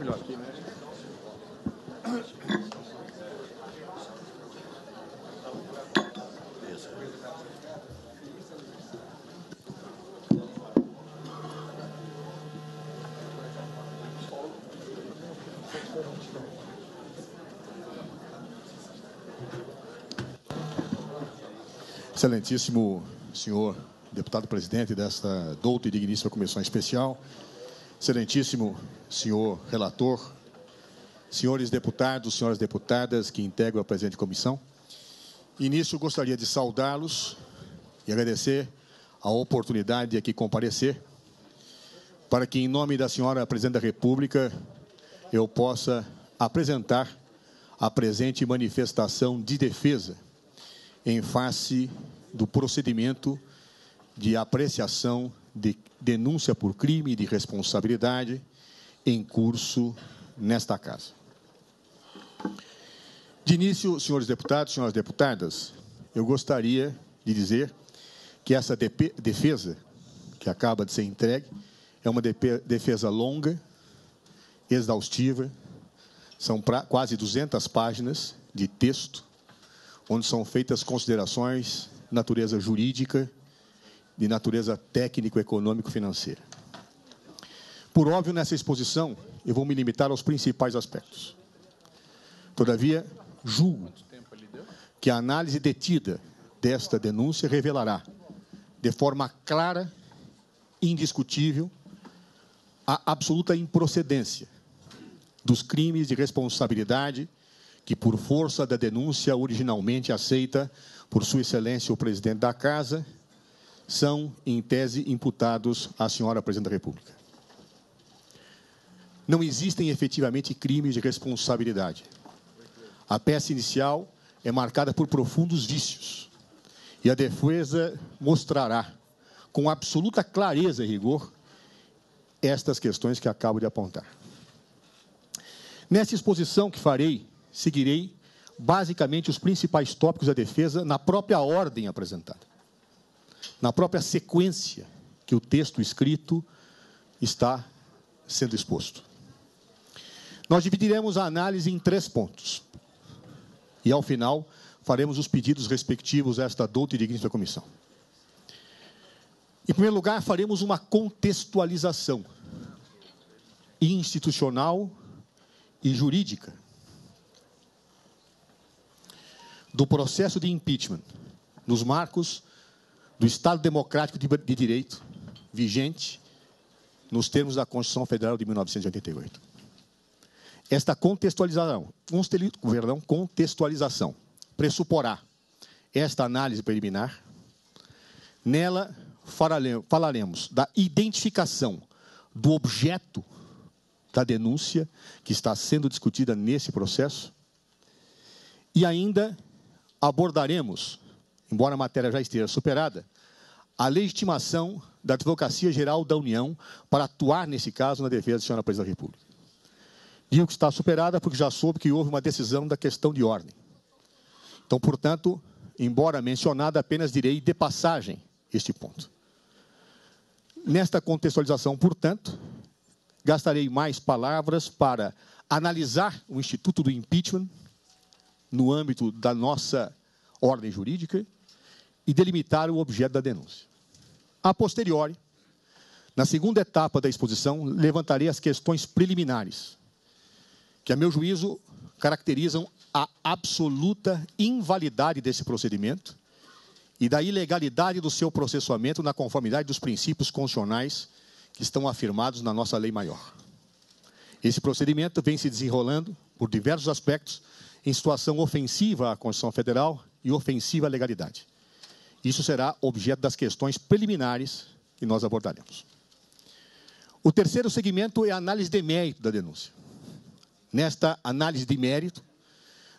melhor aqui, né? Excelentíssimo senhor deputado presidente desta douta e digníssima comissão especial, excelentíssimo senhor relator, senhores deputados, senhoras deputadas que integram a presente comissão, início gostaria de saudá-los e agradecer a oportunidade de aqui comparecer para que, em nome da senhora Presidente da República, eu possa apresentar a presente manifestação de defesa em face do procedimento de apreciação de denúncia por crime de responsabilidade em curso nesta Casa. De início, senhores deputados, senhoras deputadas, eu gostaria de dizer que essa defesa que acaba de ser entregue é uma defesa longa, exaustiva, são quase 200 páginas de texto, onde são feitas considerações de natureza jurídica, de natureza técnico-econômico-financeira. Por óbvio, nessa exposição, eu vou me limitar aos principais aspectos. Todavia, julgo que a análise detida desta denúncia revelará, de forma clara e indiscutível, a absoluta improcedência dos crimes de responsabilidade que, por força da denúncia originalmente aceita por Sua Excelência o Presidente da Casa, são, em tese, imputados à senhora Presidente da República. Não existem efetivamente crimes de responsabilidade. A peça inicial é marcada por profundos vícios e a defesa mostrará, com absoluta clareza e rigor, estas questões que acabo de apontar. Nessa exposição que farei, seguirei basicamente os principais tópicos da defesa na própria ordem apresentada, na própria sequência que o texto escrito está sendo exposto. Nós dividiremos a análise em 3 pontos e, ao final, faremos os pedidos respectivos a esta douta e digníssima comissão. Em primeiro lugar, faremos uma contextualização institucional e jurídica do processo de impeachment nos marcos do Estado Democrático de Direito vigente nos termos da Constituição Federal de 1988. Esta contextualização pressuporá esta análise preliminar. Nela falaremos da identificação do objeto da denúncia que está sendo discutida nesse processo e ainda abordaremos, embora a matéria já esteja superada, a legitimação da Advocacia Geral da União para atuar, nesse caso, na defesa da senhora Presidente da República. Digo que está superada porque já soube que houve uma decisão da questão de ordem. Então, portanto, embora mencionada, apenas direi de passagem este ponto. Nesta contextualização, portanto, gastarei mais palavras para analisar o instituto do impeachment no âmbito da nossa ordem jurídica e delimitar o objeto da denúncia. A posteriori, na segunda etapa da exposição, levantarei as questões preliminares, que, a meu juízo, caracterizam a absoluta invalidade desse procedimento e da ilegalidade do seu processamento na conformidade dos princípios constitucionais que estão afirmados na nossa lei maior. Esse procedimento vem se desenrolando, por diversos aspectos, em situação ofensiva à Constituição Federal e ofensiva à legalidade. Isso será objeto das questões preliminares que nós abordaremos. O terceiro segmento é a análise de mérito da denúncia. Nesta análise de mérito,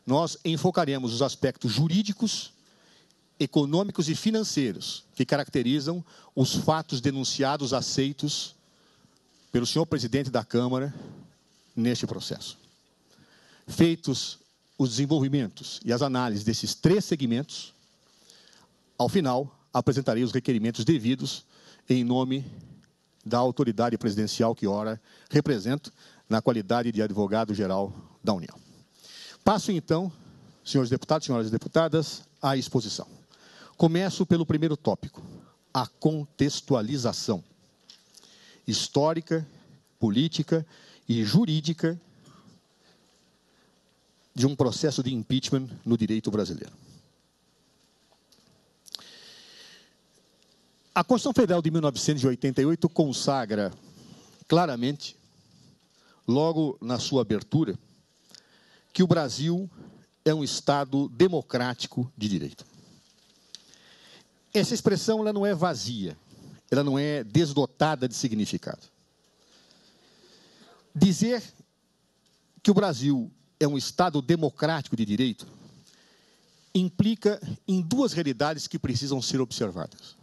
nós enfocaremos os aspectos jurídicos, econômicos e financeiros que caracterizam os fatos denunciados aceitos pelo senhor presidente da Câmara neste processo. Feitos os desenvolvimentos e as análises desses 3 segmentos, ao final, apresentarei os requerimentos devidos em nome da autoridade presidencial que ora represento, na qualidade de advogado-geral da União. Passo, então, senhores deputados, senhoras deputadas, à exposição. Começo pelo primeiro tópico, a contextualização histórica, política e jurídica de um processo de impeachment no direito brasileiro. A Constituição Federal de 1988 consagra claramente, logo na sua abertura, que o Brasil é um Estado democrático de direito. Essa expressão ela não é vazia, ela não é desdotada de significado. Dizer que o Brasil é um Estado democrático de direito implica em duas realidades que precisam ser observadas.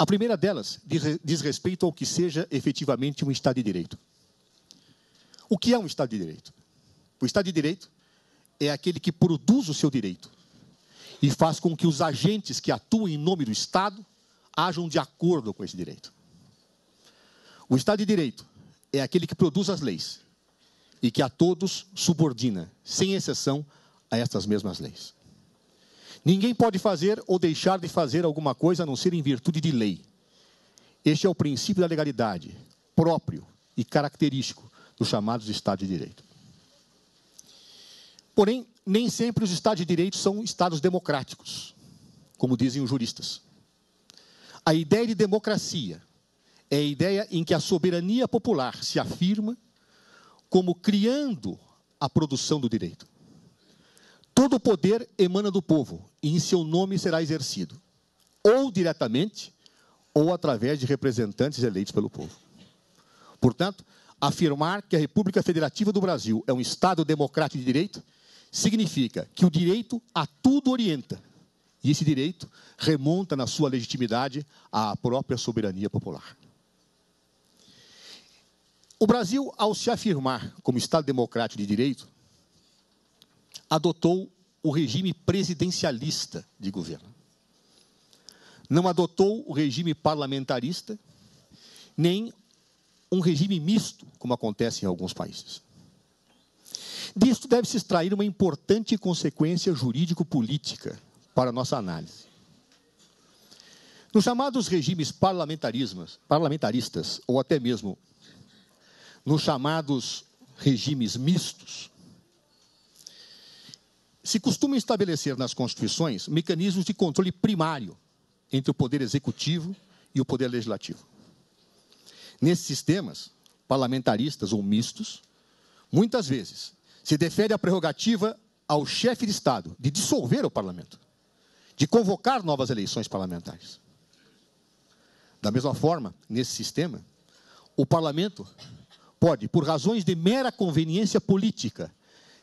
A primeira delas diz respeito ao que seja efetivamente um Estado de Direito. O que é um Estado de Direito? O Estado de Direito é aquele que produz o seu direito e faz com que os agentes que atuam em nome do Estado ajam de acordo com esse direito. O Estado de Direito é aquele que produz as leis e que a todos subordina, sem exceção, a estas mesmas leis. Ninguém pode fazer ou deixar de fazer alguma coisa a não ser em virtude de lei. Este é o princípio da legalidade, próprio e característico dos chamados Estados de Direito. Porém, nem sempre os Estados de Direito são Estados democráticos, como dizem os juristas. A ideia de democracia é a ideia em que a soberania popular se afirma como criando a produção do direito. Todo o poder emana do povo e em seu nome será exercido, ou diretamente, ou através de representantes eleitos pelo povo. Portanto, afirmar que a República Federativa do Brasil é um Estado democrático de direito significa que o direito a tudo orienta, e esse direito remonta na sua legitimidade à própria soberania popular. O Brasil, ao se afirmar como Estado democrático de direito, adotou o regime presidencialista de governo. Não adotou o regime parlamentarista, nem um regime misto, como acontece em alguns países. Disto deve-se extrair uma importante consequência jurídico-política para a nossa análise. Nos chamados regimes parlamentaristas, ou até mesmo nos chamados regimes mistos, se costuma estabelecer nas constituições mecanismos de controle primário entre o poder executivo e o poder legislativo. Nesses sistemas, parlamentaristas ou mistos, muitas vezes se defere a prerrogativa ao chefe de Estado de dissolver o parlamento, de convocar novas eleições parlamentares. Da mesma forma, nesse sistema, o parlamento pode, por razões de mera conveniência política,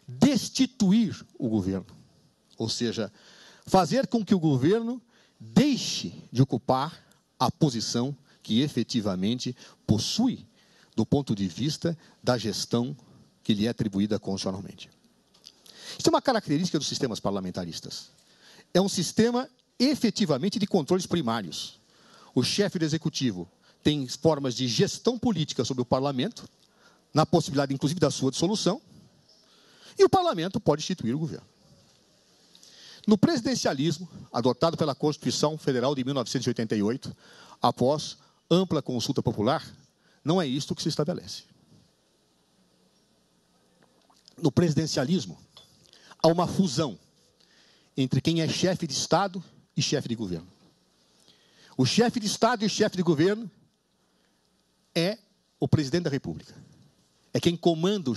destituir o governo, ou seja, fazer com que o governo deixe de ocupar a posição que efetivamente possui do ponto de vista da gestão que lhe é atribuída constitucionalmente. Isso é uma característica dos sistemas parlamentaristas. É um sistema efetivamente de controles primários. O chefe do executivo tem formas de gestão política sobre o parlamento, na possibilidade inclusive da sua dissolução, e o parlamento pode instituir o governo. No presidencialismo, adotado pela Constituição Federal de 1988, após ampla consulta popular, não é isto que se estabelece. No presidencialismo, há uma fusão entre quem é chefe de Estado e chefe de governo. O chefe de Estado e o chefe de governo é o presidente da República. É quem comanda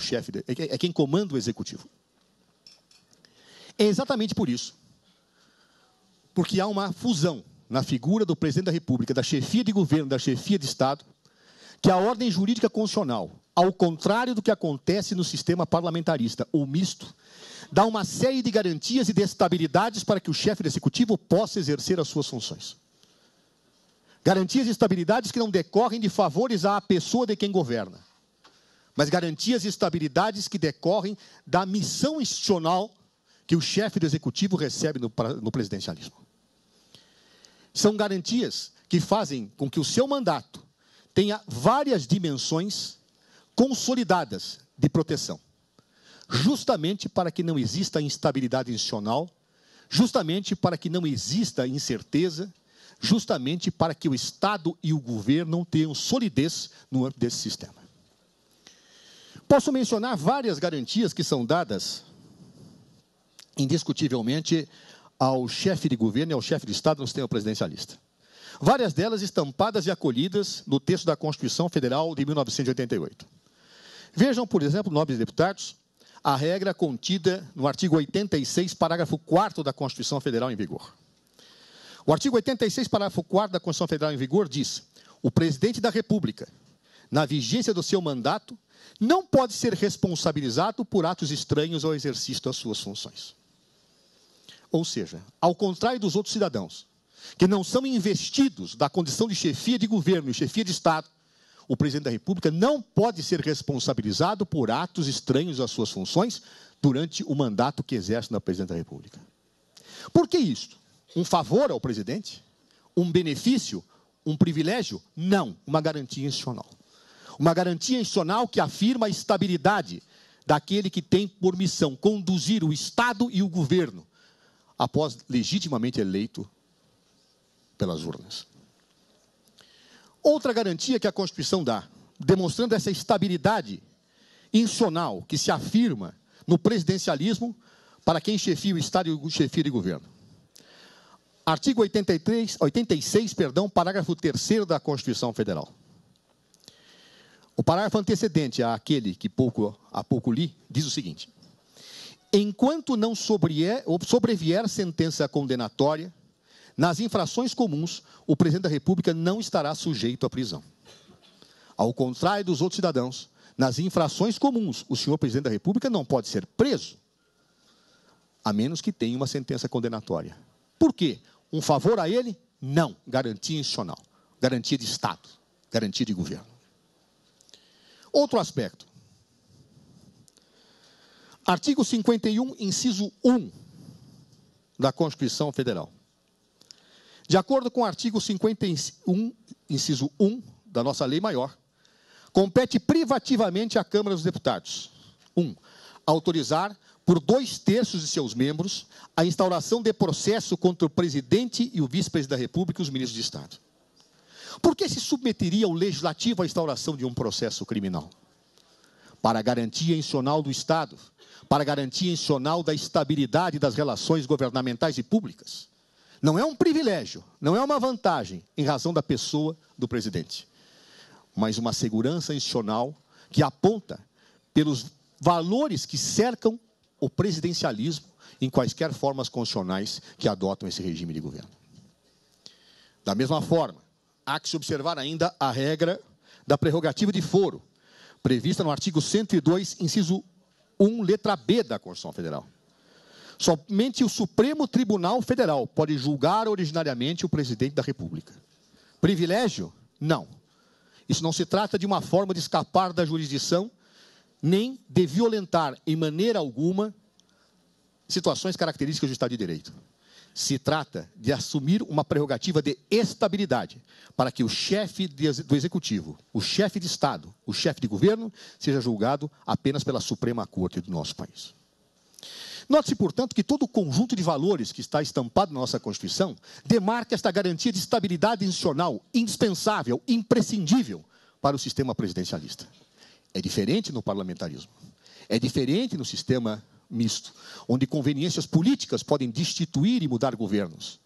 é quem comanda o executivo. É exatamente por isso, porque há uma fusão na figura do presidente da República, da chefia de governo, da chefia de Estado, que a ordem jurídica constitucional, ao contrário do que acontece no sistema parlamentarista ou misto, dá uma série de garantias e de estabilidades para que o chefe do executivo possa exercer as suas funções. Garantias e estabilidades que não decorrem de favores à pessoa de quem governa, mas garantias e estabilidades que decorrem da missão institucional que o chefe do executivo recebe no presidencialismo. São garantias que fazem com que o seu mandato tenha várias dimensões consolidadas de proteção, justamente para que não exista instabilidade institucional, justamente para que não exista incerteza, justamente para que o Estado e o governo não tenham solidez no âmbito desse sistema. Posso mencionar várias garantias que são dadas, indiscutivelmente, ao chefe de governo e ao chefe de Estado no sistema presidencialista. Várias delas estampadas e acolhidas no texto da Constituição Federal de 1988. Vejam, por exemplo, nobres deputados, a regra contida no artigo 86, parágrafo 4º da Constituição Federal em vigor. O artigo 86, parágrafo 4º da Constituição Federal em vigor diz: o presidente da República, na vigência do seu mandato, não pode ser responsabilizado por atos estranhos ao exercício das suas funções. Ou seja, ao contrário dos outros cidadãos, que não são investidos da condição de chefia de governo e chefia de Estado, o presidente da República não pode ser responsabilizado por atos estranhos às suas funções durante o mandato que exerce na presidência da República. Por que isso? Um favor ao presidente? Um benefício? Um privilégio? Não, uma garantia institucional. Uma garantia institucional que afirma a estabilidade daquele que tem por missão conduzir o Estado e o governo após legitimamente eleito pelas urnas. Outra garantia que a Constituição dá, demonstrando essa estabilidade institucional que se afirma no presidencialismo para quem chefia o Estado e o chefia de governo. Artigo 86, parágrafo 3º da Constituição Federal. O parágrafo antecedente àquele que há pouco li, diz o seguinte: enquanto não sobrevier sentença condenatória, nas infrações comuns, o presidente da República não estará sujeito à prisão. Ao contrário dos outros cidadãos, nas infrações comuns, o senhor presidente da República não pode ser preso, a menos que tenha uma sentença condenatória. Por quê? Um favor a ele? Não. Garantia institucional, garantia de Estado, garantia de governo. Outro aspecto. Artigo 51, inciso 1 da Constituição Federal. De acordo com o artigo 51, inciso 1 da nossa lei maior, compete privativamente à Câmara dos Deputados: 1. Autorizar, por 2/3 de seus membros, a instauração de processo contra o presidente e o vice-presidente da República e os ministros de Estado. Por que se submeteria o Legislativo à instauração de um processo criminal? Para a garantia institucional do Estado, para a garantia institucional da estabilidade das relações governamentais e públicas. Não é um privilégio, não é uma vantagem em razão da pessoa do presidente, mas uma segurança institucional que aponta pelos valores que cercam o presidencialismo em quaisquer formas constitucionais que adotam esse regime de governo. Da mesma forma, há que se observar ainda a regra da prerrogativa de foro, prevista no artigo 102, inciso 1, letra B da Constituição Federal. Somente o Supremo Tribunal Federal pode julgar originariamente o presidente da República. Privilégio? Não. Isso não se trata de uma forma de escapar da jurisdição, nem de violentar em maneira alguma situações características do Estado de Direito. Se trata de assumir uma prerrogativa de estabilidade, para que o chefe do Executivo, o chefe de Estado, o chefe de governo, seja julgado apenas pela Suprema Corte do nosso país. Note-se, portanto, que todo o conjunto de valores que está estampado na nossa Constituição demarca esta garantia de estabilidade institucional indispensável, imprescindível para o sistema presidencialista. É diferente no parlamentarismo, é diferente no sistema misto, onde conveniências políticas podem destituir e mudar governos.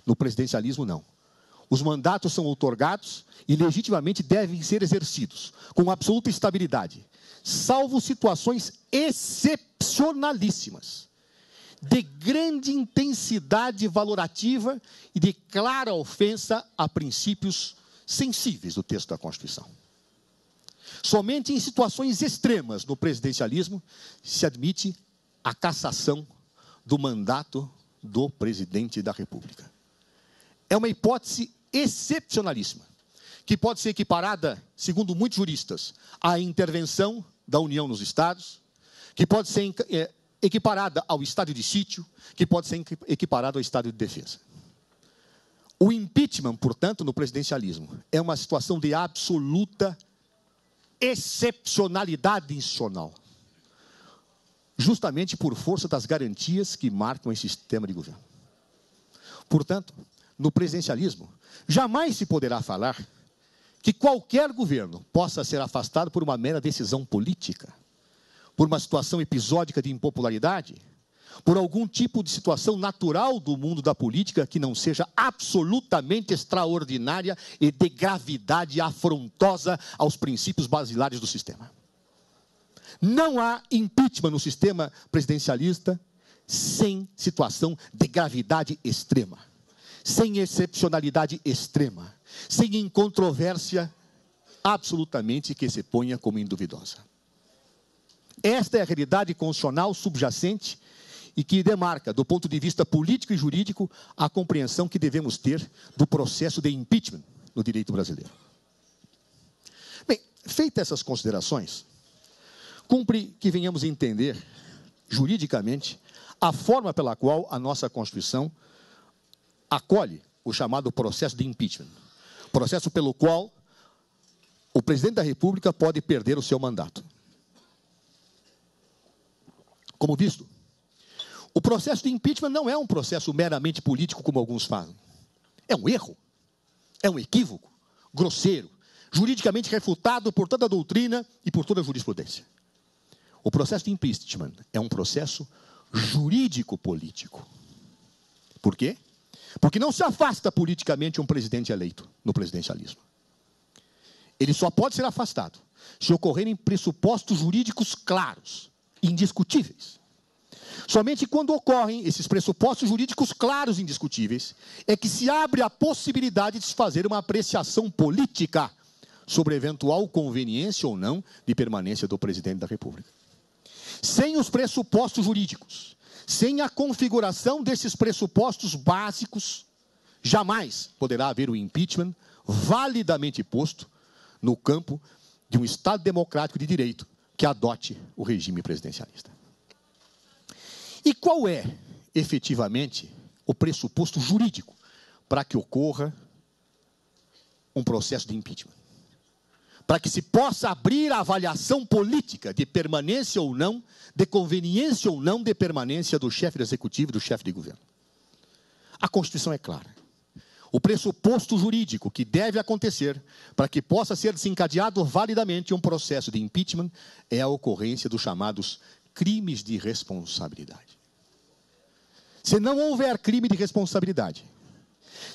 No presidencialismo, não. Os mandatos são outorgados e legitimamente devem ser exercidos com absoluta estabilidade, salvo situações excepcionalíssimas, de grande intensidade valorativa e de clara ofensa a princípios sensíveis do texto da Constituição. Somente em situações extremas no presidencialismo se admite a cassação do mandato do presidente da República. É uma hipótese excepcionalíssima, que pode ser equiparada, segundo muitos juristas, à intervenção da União nos Estados, que pode ser equiparada ao estado de sítio, que pode ser equiparada ao estado de defesa. O impeachment, portanto, no presidencialismo, é uma situação de absoluta excepcionalidade institucional, justamente por força das garantias que marcam esse sistema de governo. Portanto, no presidencialismo, jamais se poderá falar que qualquer governo possa ser afastado por uma mera decisão política, por uma situação episódica de impopularidade, por algum tipo de situação natural do mundo da política que não seja absolutamente extraordinária e de gravidade afrontosa aos princípios basilares do sistema. Não há impeachment no sistema presidencialista sem situação de gravidade extrema, sem excepcionalidade extrema, sem incontrovérsia absolutamente que se ponha como induvidosa. Esta é a realidade constitucional subjacente e que demarca, do ponto de vista político e jurídico, a compreensão que devemos ter do processo de impeachment no direito brasileiro. Bem, feitas essas considerações, cumpre que venhamos entender, juridicamente, a forma pela qual a nossa Constituição acolhe o chamado processo de impeachment. Processo pelo qual o presidente da República pode perder o seu mandato. Como visto, o processo de impeachment não é um processo meramente político, como alguns fazem. É um erro, é um equívoco, grosseiro, juridicamente refutado por toda a doutrina e por toda a jurisprudência. O processo de impeachment é um processo jurídico-político. Por quê? Porque não se afasta politicamente um presidente eleito no presidencialismo. Ele só pode ser afastado se ocorrerem pressupostos jurídicos claros, indiscutíveis. Somente quando ocorrem esses pressupostos jurídicos claros e indiscutíveis é que se abre a possibilidade de se fazer uma apreciação política sobre a eventual conveniência ou não de permanência do presidente da República. Sem os pressupostos jurídicos, sem a configuração desses pressupostos básicos, jamais poderá haver o impeachment validamente posto no campo de um Estado democrático de direito que adote o regime presidencialista. E qual é, efetivamente, o pressuposto jurídico para que ocorra um processo de impeachment? Para que se possa abrir a avaliação política de permanência ou não, de conveniência ou não de permanência do chefe do executivo e do chefe de governo. A Constituição é clara. O pressuposto jurídico que deve acontecer para que possa ser desencadeado validamente um processo de impeachment é a ocorrência dos chamados crimes de responsabilidade. Se não houver crime de responsabilidade,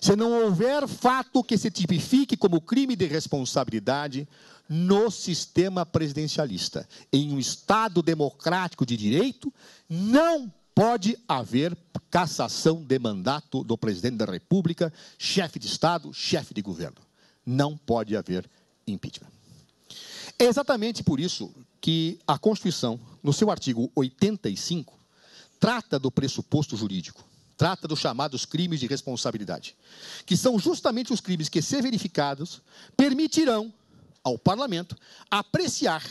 se não houver fato que se tipifique como crime de responsabilidade no sistema presidencialista, em um Estado democrático de direito, não pode haver cassação de mandato do presidente da República, chefe de Estado, chefe de governo. Não pode haver impeachment. É exatamente por isso que a Constituição, no seu artigo 85, trata do pressuposto jurídico, trata dos chamados crimes de responsabilidade, que são justamente os crimes que, se verificados, permitirão ao Parlamento apreciar,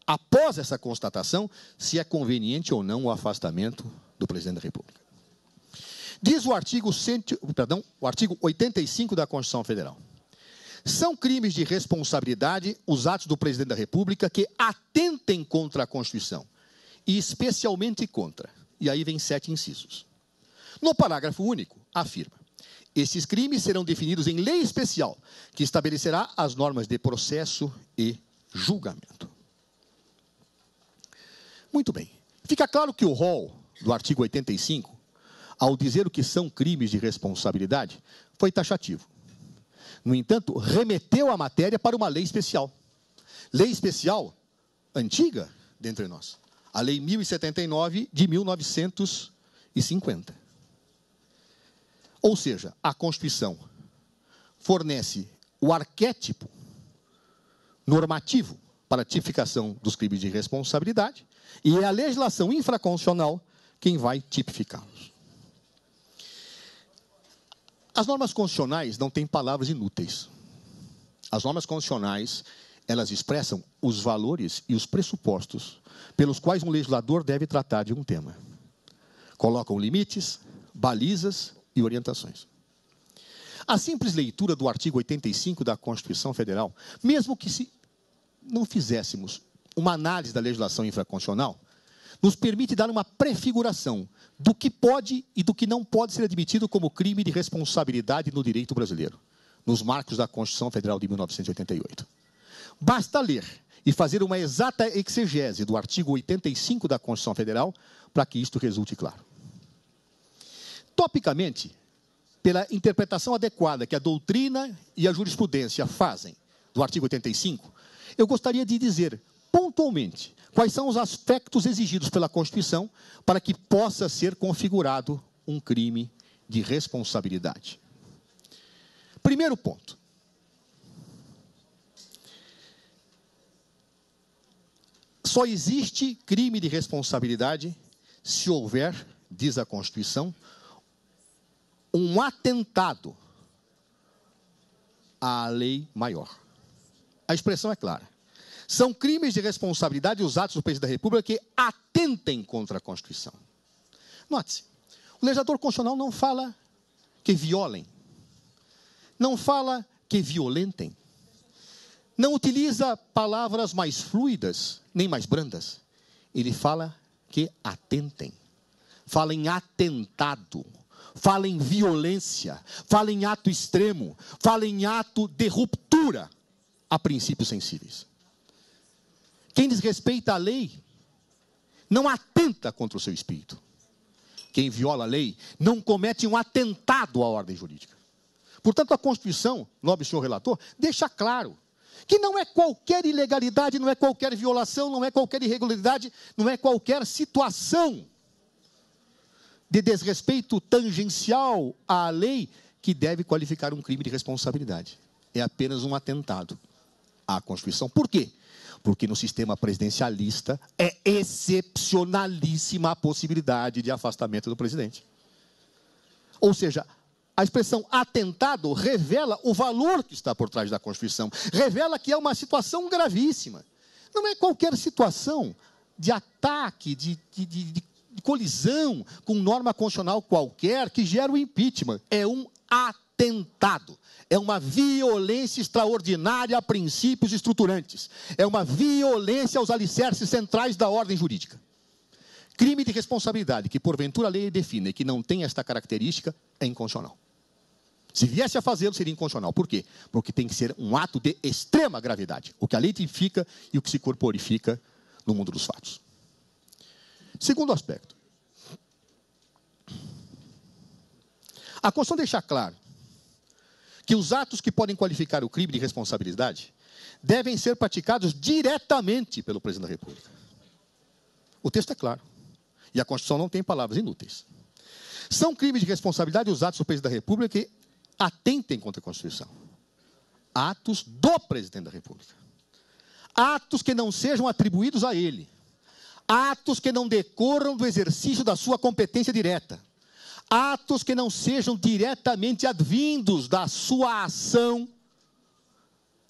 após essa constatação, se é conveniente ou não o afastamento do presidente da República. Diz o artigo 85 da Constituição Federal. São crimes de responsabilidade os atos do presidente da República que atentem contra a Constituição, e especialmente contra. E aí vem 7 incisos. No parágrafo único, afirma: esses crimes serão definidos em lei especial, que estabelecerá as normas de processo e julgamento. Muito bem. Fica claro que o rol do artigo 85, ao dizer o que são crimes de responsabilidade, foi taxativo. No entanto, remeteu a matéria para uma lei especial. Lei especial antiga dentre nós. A Lei 1079 de 1950. Ou seja, a Constituição fornece o arquétipo normativo para a tipificação dos crimes de responsabilidade e é a legislação infraconstitucional quem vai tipificá-los. As normas constitucionais não têm palavras inúteis. As normas constitucionais, elas expressam os valores e os pressupostos pelos quais um legislador deve tratar de um tema. Colocam limites, balizas e orientações. A simples leitura do artigo 85 da Constituição Federal, mesmo que se não fizéssemos uma análise da legislação infraconstitucional, nos permite dar uma prefiguração do que pode e do que não pode ser admitido como crime de responsabilidade no direito brasileiro, nos marcos da Constituição Federal de 1988. Basta ler e fazer uma exata exegese do artigo 85 da Constituição Federal para que isto resulte claro. Topicamente, pela interpretação adequada que a doutrina e a jurisprudência fazem do artigo 85, eu gostaria de dizer pontualmente quais são os aspectos exigidos pela Constituição para que possa ser configurado um crime de responsabilidade. Primeiro ponto. Só existe crime de responsabilidade se houver, diz a Constituição, um atentado à lei maior. A expressão é clara. São crimes de responsabilidade os atos do presidente da República que atentem contra a Constituição. Note-se, o legislador constitucional não fala que violem, não fala que violentem, não utiliza palavras mais fluidas, nem mais brandas. Ele fala que atentem, fala em atentado, fala em violência, fala em ato extremo, fala em ato de ruptura a princípios sensíveis. Quem desrespeita a lei não atenta contra o seu espírito. Quem viola a lei não comete um atentado à ordem jurídica. Portanto, a Constituição, nobre senhor relator, deixa claro que não é qualquer ilegalidade, não é qualquer violação, não é qualquer irregularidade, não é qualquer situação de desrespeito tangencial à lei que deve qualificar um crime de responsabilidade. É apenas um atentado à Constituição. Por quê? Porque no sistema presidencialista é excepcionalíssima a possibilidade de afastamento do presidente. Ou seja, a expressão atentado revela o valor que está por trás da Constituição, revela que é uma situação gravíssima. Não é qualquer situação de ataque, de colisão com norma constitucional qualquer que gera o impeachment. É um atentado. É uma violência extraordinária a princípios estruturantes. É uma violência aos alicerces centrais da ordem jurídica. Crime de responsabilidade que, porventura, a lei define e que não tem esta característica, é inconstitucional. Se viesse a fazê-lo, seria inconstitucional. Por quê? Porque tem que ser um ato de extrema gravidade. O que a lei tipifica e o que se corporifica no mundo dos fatos. Segundo aspecto. A Constituição deixa claro que os atos que podem qualificar o crime de responsabilidade devem ser praticados diretamente pelo presidente da República. O texto é claro. E a Constituição não tem palavras inúteis. São crimes de responsabilidade os atos do presidente da República que atentem contra a Constituição. Atos do presidente da República. Atos que não sejam atribuídos a ele. Atos que não decorram do exercício da sua competência direta. Atos que não sejam diretamente advindos da sua ação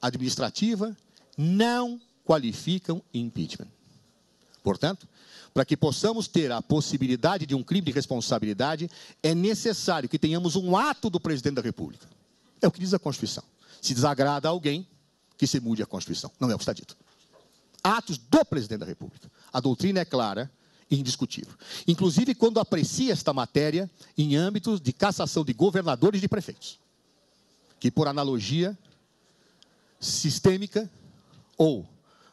administrativa não qualificam impeachment. Portanto, para que possamos ter a possibilidade de um crime de responsabilidade, é necessário que tenhamos um ato do presidente da República. É o que diz a Constituição. Se desagrada a alguém, que se mude a Constituição. Não é o que está dito. Atos do presidente da República. A doutrina é clara e indiscutível. Inclusive, quando aprecia esta matéria em âmbitos de cassação de governadores e de prefeitos. Que, por analogia sistêmica ou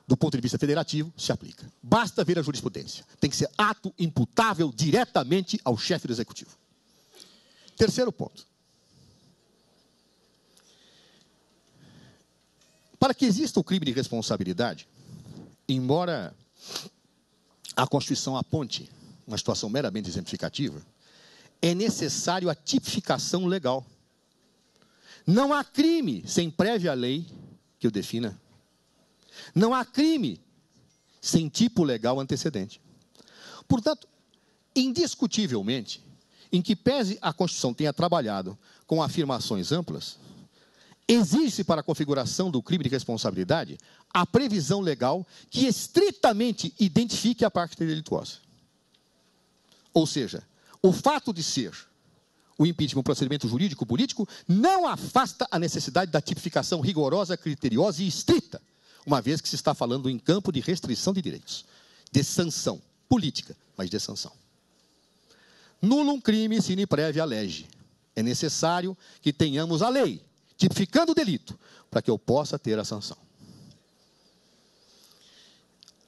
do ponto de vista federativo, se aplica. Basta ver a jurisprudência. Tem que ser ato imputável diretamente ao chefe do executivo. Terceiro ponto. Para que exista o crime de responsabilidade, embora a Constituição aponte uma situação meramente exemplificativa, é necessário a tipificação legal. Não há crime sem prévia lei que o defina. Não há crime sem tipo legal antecedente. Portanto, indiscutivelmente, em que pese a Constituição tenha trabalhado com afirmações amplas, exige-se para a configuração do crime de responsabilidade a previsão legal que estritamente identifique a parte delituosa. Ou seja, o fato de ser o impeachment um procedimento jurídico-político não afasta a necessidade da tipificação rigorosa, criteriosa e estrita, uma vez que se está falando em campo de restrição de direitos, de sanção política, mas de sanção. Nullum crime sine previa lege. É necessário que tenhamos a lei, tipificando o delito, para que eu possa ter a sanção.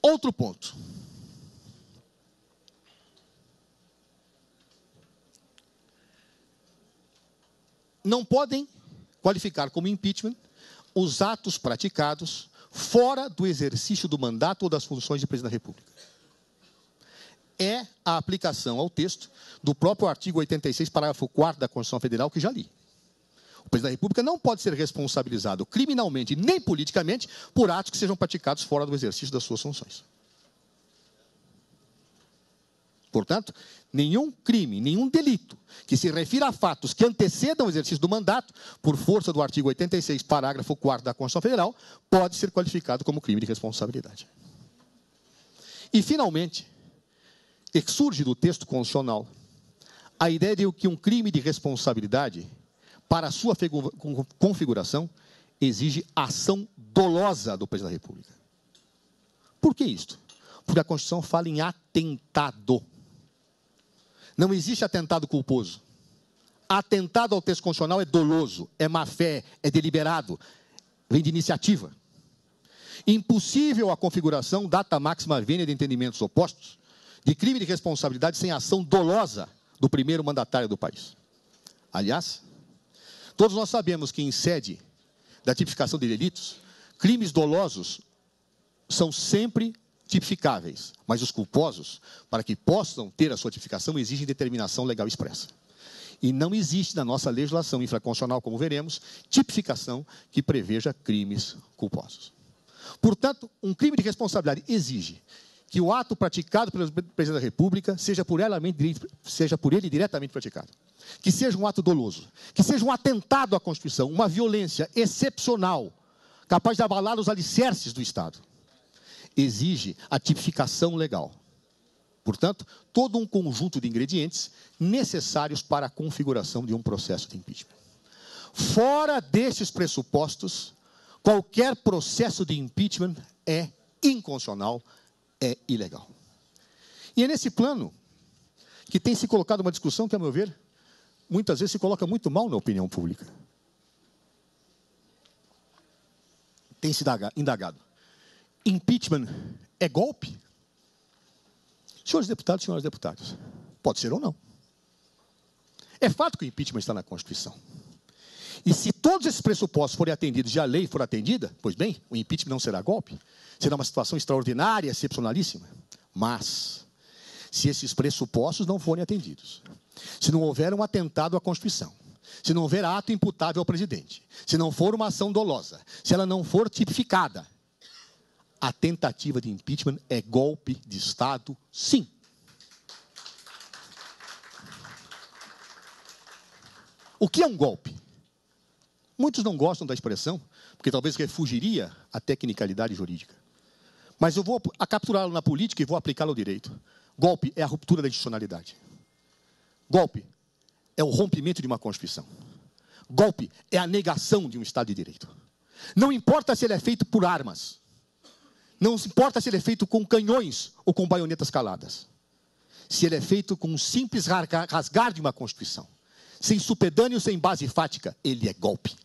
Outro ponto. Não podem qualificar como impeachment os atos praticados fora do exercício do mandato ou das funções de presidente da República. É a aplicação ao texto do próprio artigo 86, parágrafo 4º da Constituição Federal, que já li. O presidente da República não pode ser responsabilizado criminalmente nem politicamente por atos que sejam praticados fora do exercício das suas funções. Portanto, nenhum crime, nenhum delito que se refira a fatos que antecedam o exercício do mandato, por força do artigo 86, parágrafo 4º da Constituição Federal, pode ser qualificado como crime de responsabilidade. E, finalmente, surge do texto constitucional a ideia de que um crime de responsabilidade, para a sua configuração, exige ação dolosa do presidente da República. Por que isto? Porque a Constituição fala em atentado. Não existe atentado culposo. Atentado ao texto constitucional é doloso, é má-fé, é deliberado, vem de iniciativa. Impossível a configuração, data máxima vênia de entendimentos opostos, de crime de responsabilidade sem ação dolosa do primeiro mandatário do país. Aliás, todos nós sabemos que em sede da tipificação de delitos, crimes dolosos são sempre tipificáveis, mas os culposos, para que possam ter a sua tipificação, exigem determinação legal expressa. E não existe na nossa legislação infraconstitucional, como veremos, tipificação que preveja crimes culposos. Portanto, um crime de responsabilidade exige que o ato praticado pelo presidente da República seja por ele diretamente praticado. Que seja um ato doloso, que seja um atentado à Constituição, uma violência excepcional, capaz de abalar os alicerces do Estado. Exige a tipificação legal. Portanto, todo um conjunto de ingredientes necessários para a configuração de um processo de impeachment. Fora desses pressupostos, qualquer processo de impeachment é inconstitucional, é ilegal. E é nesse plano que tem se colocado uma discussão que, a meu ver, muitas vezes se coloca muito mal na opinião pública. Tem se indagado. Impeachment é golpe? Senhores deputados, senhoras deputadas, pode ser ou não. É fato que o impeachment está na Constituição. E se todos esses pressupostos forem atendidos e a lei for atendida, pois bem, o impeachment não será golpe. Será uma situação extraordinária, excepcionalíssima. Mas, se esses pressupostos não forem atendidos, se não houver um atentado à Constituição, se não houver ato imputável ao presidente, se não for uma ação dolosa, se ela não for tipificada, a tentativa de impeachment é golpe de Estado, sim. O que é um golpe? Muitos não gostam da expressão, porque talvez refugiria a tecnicalidade jurídica. Mas eu vou capturá-lo na política e vou aplicá-lo ao direito. Golpe é a ruptura da institucionalidade. Golpe é o rompimento de uma Constituição. Golpe é a negação de um Estado de Direito. Não importa se ele é feito por armas. Não importa se ele é feito com canhões ou com baionetas caladas. Se ele é feito com um simples rasgar de uma Constituição, sem supedâneo, sem base fática, ele é golpe.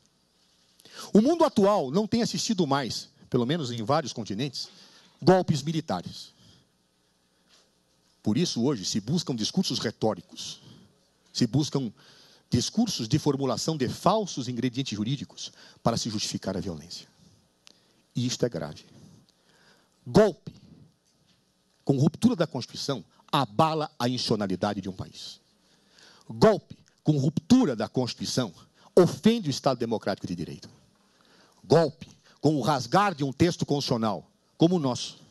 O mundo atual não tem assistido mais, pelo menos em vários continentes, golpes militares. Por isso, hoje, se buscam discursos retóricos, se buscam discursos de formulação de falsos ingredientes jurídicos para se justificar a violência. E isto é grave. Golpe, com ruptura da Constituição, abala a institucionalidade de um país. Golpe, com ruptura da Constituição, ofende o Estado Democrático de Direito. Golpe, com o rasgar de um texto constitucional, como o nosso,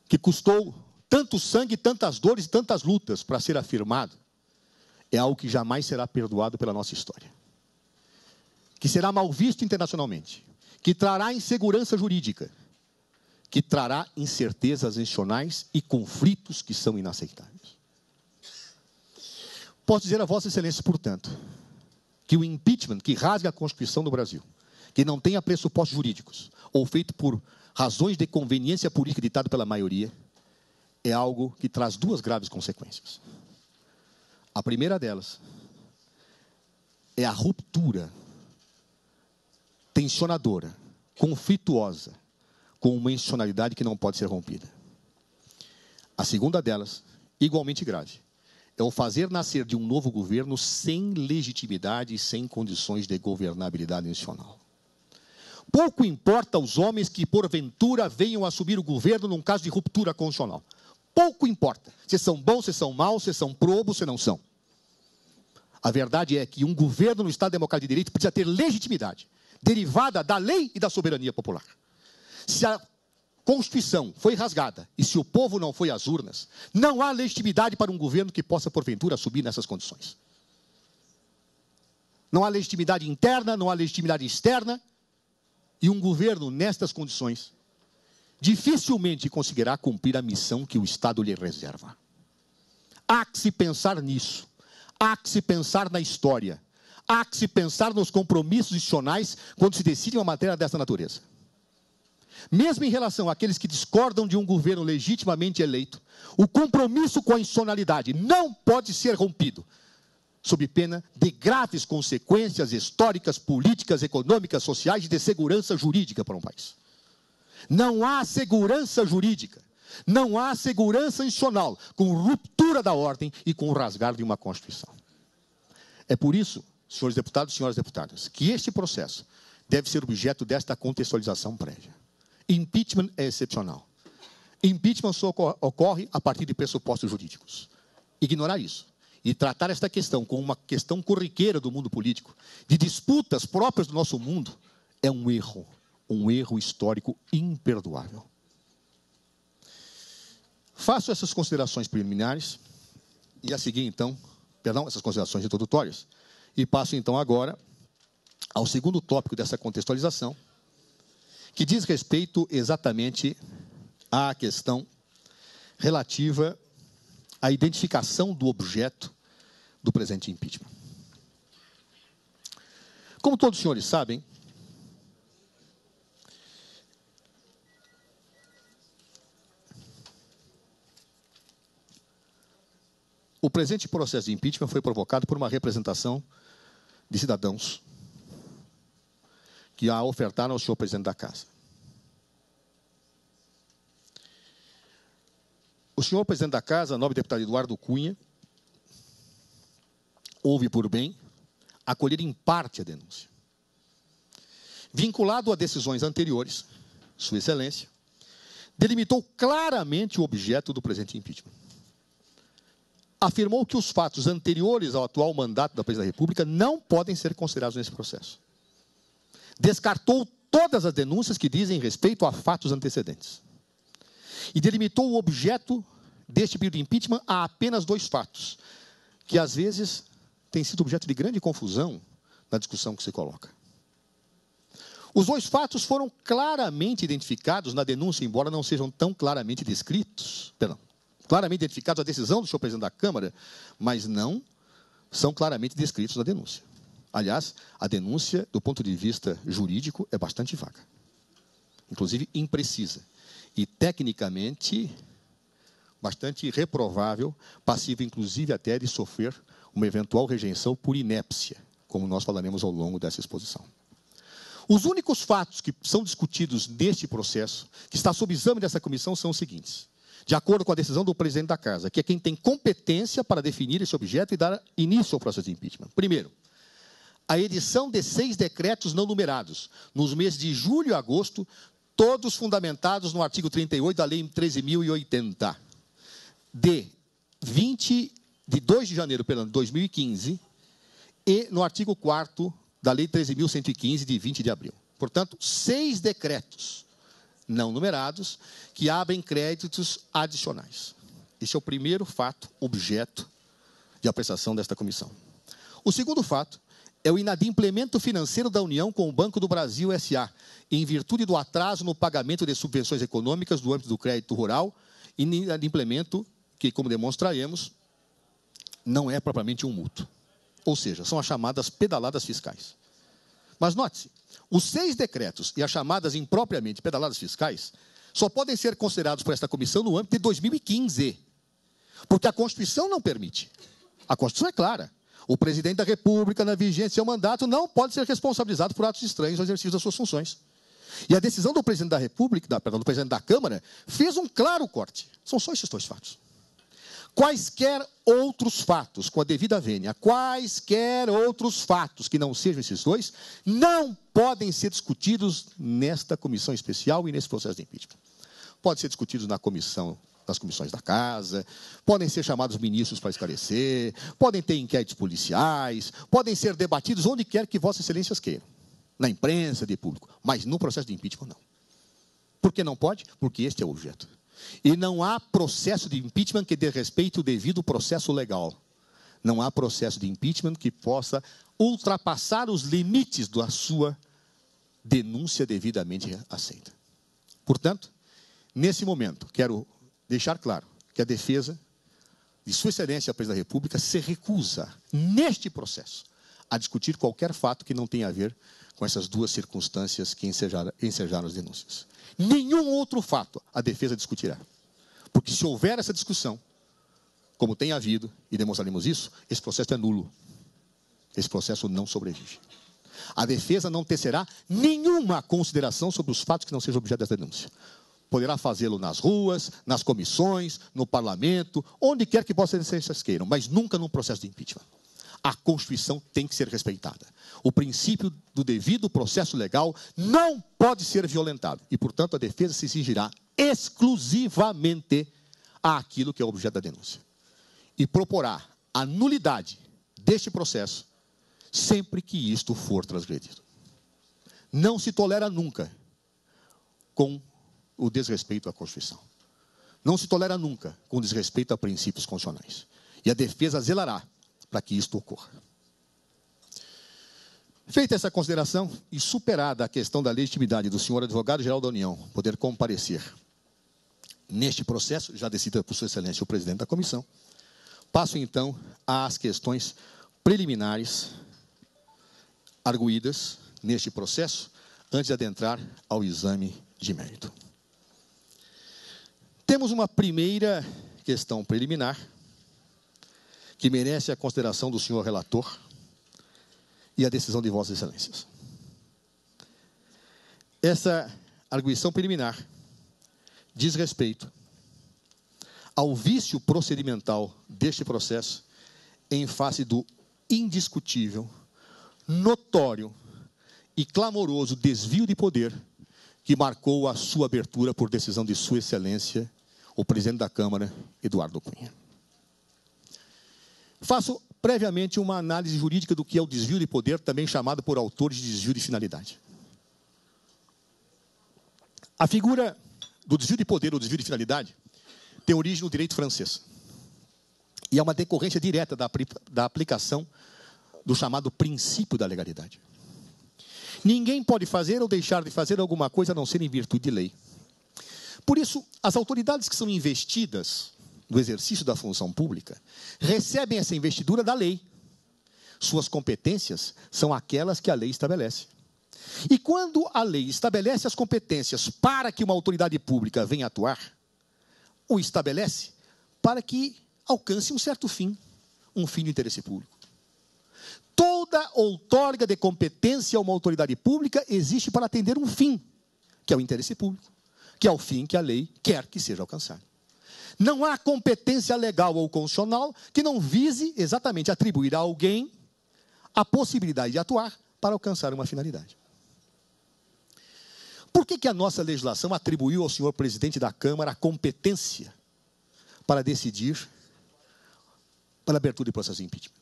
que custou tanto sangue, tantas dores e tantas lutas para ser afirmado, é algo que jamais será perdoado pela nossa história. Que será mal visto internacionalmente, que trará insegurança jurídica, que trará incertezas institucionais e conflitos que são inaceitáveis. Posso dizer a Vossa Excelência, portanto, que o impeachment que rasga a Constituição do Brasil, que não tenha pressupostos jurídicos, ou feito por razões de conveniência política ditado pela maioria, é algo que traz duas graves consequências. A primeira delas é a ruptura tensionadora, conflituosa, com uma institucionalidade que não pode ser rompida. A segunda delas, igualmente grave, é o fazer nascer de um novo governo sem legitimidade e sem condições de governabilidade nacional. Pouco importa aos homens que, porventura, venham assumir o governo num caso de ruptura constitucional. Pouco importa se são bons, se são maus, se são probos, se não são. A verdade é que um governo no Estado Democrático de Direito precisa ter legitimidade, derivada da lei e da soberania popular. Se a Constituição foi rasgada e se o povo não foi às urnas, não há legitimidade para um governo que possa, porventura, assumir nessas condições. Não há legitimidade interna, não há legitimidade externa, e um governo nestas condições dificilmente conseguirá cumprir a missão que o Estado lhe reserva. Há que se pensar nisso, há que se pensar na história, há que se pensar nos compromissos institucionais quando se decide uma matéria dessa natureza. Mesmo em relação àqueles que discordam de um governo legitimamente eleito, o compromisso com a institucionalidade não pode ser rompido, sob pena de graves consequências históricas, políticas, econômicas, sociais e de segurança jurídica para um país. Não há segurança jurídica, não há segurança institucional com ruptura da ordem e com o rasgar de uma Constituição. É por isso, senhores deputados e senhoras deputadas, que este processo deve ser objeto desta contextualização prévia. Impeachment é excepcional. Impeachment só ocorre a partir de pressupostos jurídicos. Ignorar isso e tratar esta questão como uma questão corriqueira do mundo político, de disputas próprias do nosso mundo, é um erro histórico imperdoável. Faço essas considerações preliminares e a seguir, então, essas considerações introdutórias, e passo, então, agora ao segundo tópico dessa contextualização, que diz respeito exatamente à questão relativa à identificação do objeto do presente impeachment. Como todos os senhores sabem, o presente processo de impeachment foi provocado por uma representação de cidadãos que a ofertaram ao senhor presidente da Casa. O senhor presidente da Casa, nobre deputado Eduardo Cunha, houve por bem acolher em parte a denúncia. Vinculado a decisões anteriores, Sua Excelência delimitou claramente o objeto do presente impeachment. Afirmou que os fatos anteriores ao atual mandato da Presidência da República não podem ser considerados nesse processo. Descartou todas as denúncias que dizem respeito a fatos antecedentes. E delimitou o objeto deste pedido de impeachment a apenas dois fatos, que às vezes têm sido objeto de grande confusão na discussão que se coloca. Os dois fatos foram claramente identificados na denúncia, embora não sejam tão claramente descritos, claramente identificados a decisão do senhor presidente da Câmara, mas não são claramente descritos na denúncia. Aliás, a denúncia, do ponto de vista jurídico, é bastante vaga. Inclusive, imprecisa. E, tecnicamente, bastante reprovável, passível, inclusive, até de sofrer uma eventual rejeição por inépcia, como nós falaremos ao longo dessa exposição. Os únicos fatos que são discutidos neste processo, que está sob exame dessa comissão, são os seguintes. De acordo com a decisão do presidente da Casa, que é quem tem competência para definir esse objeto e dar início ao processo de impeachment. Primeiro, a edição de 6 decretos não numerados, nos meses de julho e agosto, todos fundamentados no artigo 38 da Lei 13.080, de 2 de janeiro de 2015, e no artigo 4º da Lei 13.115, de 20 de abril. Portanto, 6 decretos não numerados que abrem créditos adicionais. Esse é o primeiro fato, objeto de apreciação desta comissão. O segundo fato é o inadimplemento financeiro da União com o Banco do Brasil S.A., em virtude do atraso no pagamento de subvenções econômicas do âmbito do crédito rural, e inadimplemento que, como demonstraremos, não é propriamente um mútuo. Ou seja, são as chamadas pedaladas fiscais. Mas note-se, os 6 decretos e as chamadas impropriamente pedaladas fiscais só podem ser considerados por esta comissão no âmbito de 2015, porque a Constituição não permite. A Constituição é clara. O presidente da República, na vigência do seu mandato, não pode ser responsabilizado por atos estranhos ao exercício das suas funções. E a decisão do presidente da República, do presidente da Câmara, fez um claro corte. São só esses 2 fatos. Quaisquer outros fatos, com a devida vênia, quaisquer outros fatos que não sejam esses 2, não podem ser discutidos nesta comissão especial e nesse processo de impeachment. Podem ser discutidos nas comissões da Casa, podem ser chamados ministros para esclarecer, podem ter inquéritos policiais, podem ser debatidos onde quer que vossas excelências queiram, na imprensa, de público, mas no processo de impeachment não. Por que não pode? Porque este é o objeto. E não há processo de impeachment que dê respeito ao devido processo legal. Não há processo de impeachment que possa ultrapassar os limites da sua denúncia devidamente aceita. Portanto, nesse momento, quero deixar claro que a defesa de Sua Excelência, a Presidente da República, se recusa, neste processo, a discutir qualquer fato que não tenha a ver com essas 2 circunstâncias que ensejaram as denúncias. Nenhum outro fato a defesa discutirá. Porque se houver essa discussão, como tem havido, e demonstraremos isso, esse processo é nulo. Esse processo não sobrevive. A defesa não tecerá nenhuma consideração sobre os fatos que não sejam objeto dessa denúncia. Poderá fazê-lo nas ruas, nas comissões, no parlamento, onde quer que vossas excelências queiram, mas nunca num processo de impeachment. A Constituição tem que ser respeitada. O princípio do devido processo legal não pode ser violentado. E, portanto, a defesa se exigirá exclusivamente àquilo que é o objeto da denúncia. E proporá a nulidade deste processo sempre que isto for transgredido. Não se tolera nunca com o desrespeito à Constituição. Não se tolera nunca com desrespeito a princípios constitucionais. E a defesa zelará para que isto ocorra. Feita essa consideração e superada a questão da legitimidade do senhor advogado-geral da União poder comparecer neste processo, já decidida por Sua Excelência o presidente da comissão, passo então às questões preliminares arguídas neste processo, antes de adentrar ao exame de mérito. Temos uma primeira questão preliminar, que merece a consideração do senhor relator e a decisão de vossas excelências. Essa arguição preliminar diz respeito ao vício procedimental deste processo em face do indiscutível, notório e clamoroso desvio de poder que marcou a sua abertura por decisão de Sua Excelência, o presidente da Câmara, Eduardo Cunha. Faço previamente uma análise jurídica do que é o desvio de poder, também chamado por autores de desvio de finalidade. A figura do desvio de poder ou desvio de finalidade tem origem no direito francês. E é uma decorrência direta da aplicação do chamado princípio da legalidade. Ninguém pode fazer ou deixar de fazer alguma coisa a não ser em virtude de lei. Por isso, as autoridades que são investidas do exercício da função pública recebem essa investidura da lei. Suas competências são aquelas que a lei estabelece. E quando a lei estabelece as competências para que uma autoridade pública venha atuar, o estabelece para que alcance um certo fim, um fim de interesse público. Toda outorga de competência a uma autoridade pública existe para atender um fim, que é o interesse público, que é o fim que a lei quer que seja alcançado. Não há competência legal ou constitucional que não vise exatamente atribuir a alguém a possibilidade de atuar para alcançar uma finalidade. Por que a nossa legislação atribuiu ao senhor presidente da Câmara a competência para decidir pela abertura de processo de impeachment?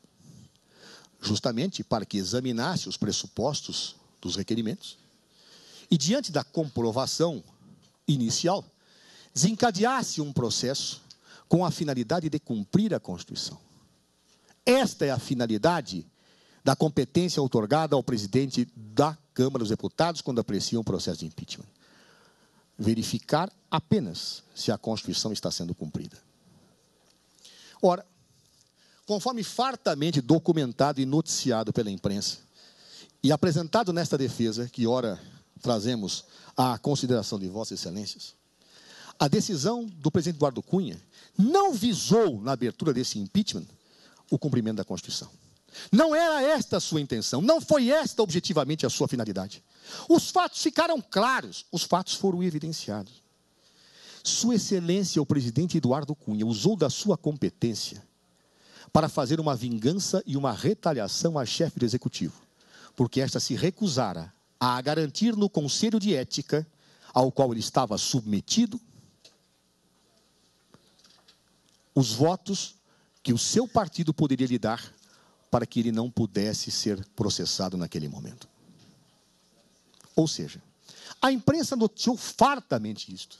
Justamente para que examinasse os pressupostos dos requerimentos e, diante da comprovação inicial, desencadeasse um processo com a finalidade de cumprir a Constituição. Esta é a finalidade da competência outorgada ao presidente da Câmara dos Deputados quando aprecia um processo de impeachment. Verificar apenas se a Constituição está sendo cumprida. Ora, conforme fartamente documentado e noticiado pela imprensa, E apresentado nesta defesa, que ora trazemos à consideração de Vossas Excelências, a decisão do presidente Eduardo Cunha não visou, na abertura desse impeachment, o cumprimento da Constituição. Não era esta a sua intenção, não foi esta objetivamente a sua finalidade. Os fatos ficaram claros, os fatos foram evidenciados. Sua Excelência, o presidente Eduardo Cunha, usou da sua competência para fazer uma vingança e uma retaliação à chefe do Executivo, porque esta se recusara a garantir no Conselho de Ética, ao qual ele estava submetido, os votos que o seu partido poderia lhe dar para que ele não pudesse ser processado naquele momento. Ou seja, a imprensa noticiou fartamente isto,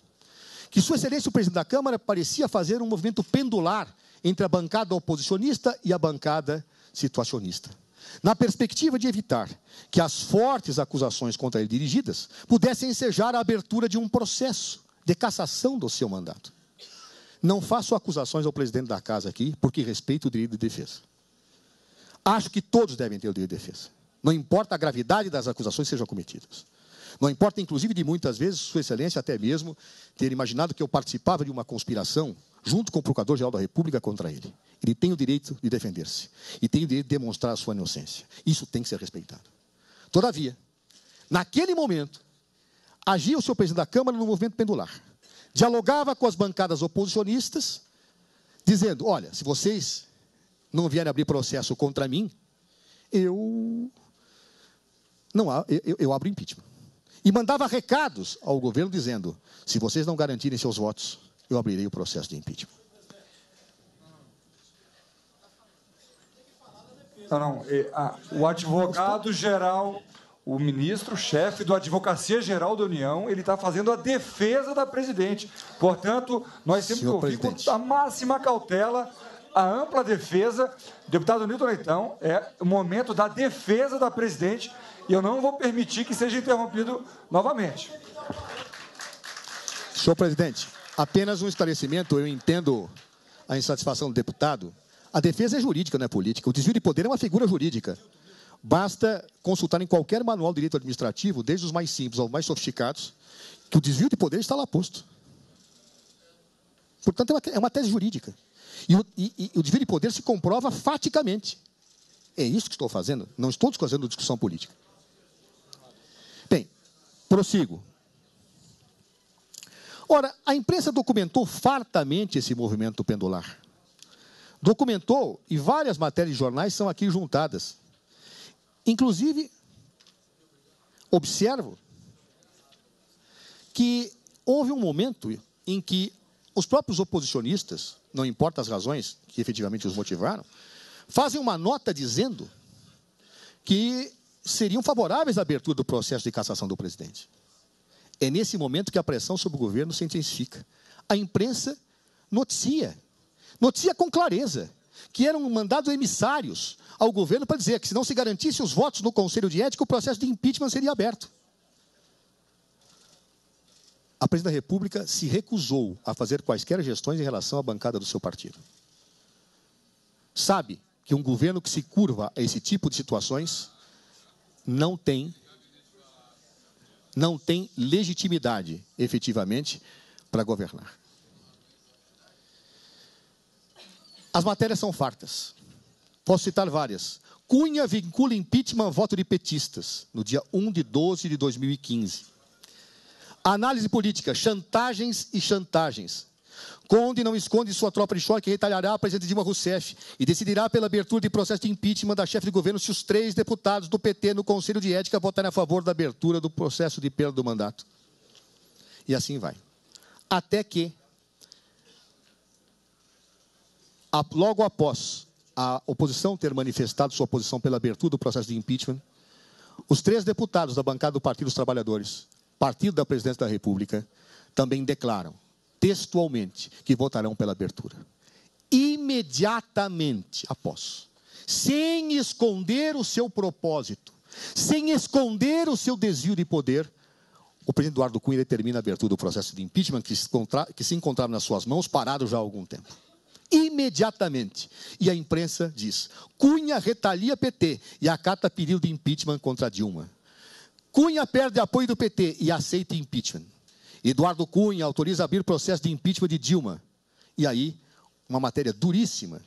que Sua Excelência, o presidente da Câmara, parecia fazer um movimento pendular entre a bancada oposicionista e a bancada situacionista, na perspectiva de evitar que as fortes acusações contra ele dirigidas pudessem ensejar a abertura de um processo de cassação do seu mandato. Não faço acusações ao presidente da Casa aqui, porque respeito o direito de defesa. Acho que todos devem ter o direito de defesa. Não importa a gravidade das acusações que sejam cometidas. Não importa, inclusive, de muitas vezes, Sua Excelência até mesmo ter imaginado que eu participava de uma conspiração junto com o Procurador-Geral da República contra ele. Ele tem o direito de defender-se e tem o direito de demonstrar a sua inocência. Isso tem que ser respeitado. Todavia, naquele momento, agia o senhor presidente da Câmara no movimento pendular. Dialogava com as bancadas oposicionistas, dizendo, olha, se vocês não vierem abrir processo contra mim, eu abro impeachment. E mandava recados ao governo dizendo, se vocês não garantirem seus votos, eu abrirei o processo de impeachment. O advogado-geral, o ministro-chefe da Advocacia-Geral da União, ele está fazendo a defesa da presidente. Portanto, nós temos que ouvir com a máxima cautela, a ampla defesa. Deputado Nilton Leitão, é o momento da defesa da presidente e eu não vou permitir que seja interrompido novamente. Senhor presidente, apenas um esclarecimento, eu entendo a insatisfação do deputado. A defesa é jurídica, não é política. O desvio de poder é uma figura jurídica. Basta consultar em qualquer manual de direito administrativo, desde os mais simples aos mais sofisticados, que o desvio de poder está lá posto. Portanto, é uma tese jurídica. E o desvio de poder se comprova faticamente. É isso que estou fazendo. Não estou fazendo discussão política. Bem, prossigo. Ora, a imprensa documentou fartamente esse movimento pendular. Documentou, e várias matérias de jornais são aqui juntadas. Inclusive, observo que houve um momento em que os próprios oposicionistas, não importa as razões que efetivamente os motivaram, fazem uma nota dizendo que seriam favoráveis à abertura do processo de cassação do presidente. É nesse momento que a pressão sobre o governo se intensifica. A imprensa noticia com clareza, que eram mandados emissários ao governo para dizer que, se não se garantisse os votos no Conselho de Ética, o processo de impeachment seria aberto. A presidente da República se recusou a fazer quaisquer gestões em relação à bancada do seu partido. Sabe que um governo que se curva a esse tipo de situações não tem legitimidade, efetivamente, para governar. As matérias são fartas. Posso citar várias. Cunha vincula impeachment a voto de petistas, no dia 1/12/2015. Análise política, chantagens e chantagens. Conde não esconde sua tropa de choque que retalhará a presidente Dilma Rousseff e decidirá pela abertura de processo de impeachment da chefe de governo se os 3 deputados do PT no Conselho de Ética votarem a favor da abertura do processo de perda do mandato. E assim vai. Até que, logo após a oposição ter manifestado sua posição pela abertura do processo de impeachment, os 3 deputados da bancada do Partido dos Trabalhadores, partido da Presidência da República, também declaram textualmente que votarão pela abertura. Imediatamente após, sem esconder o seu propósito, sem esconder o seu desvio de poder, o presidente Eduardo Cunha determina a abertura do processo de impeachment que se encontrava nas suas mãos, parado já há algum tempo. imediatamente. E a imprensa diz: Cunha retalia PT e acata pedido de impeachment contra Dilma. Cunha perde apoio do PT e aceita impeachment. Eduardo Cunha autoriza abrir processo de impeachment de Dilma. E aí, uma matéria duríssima,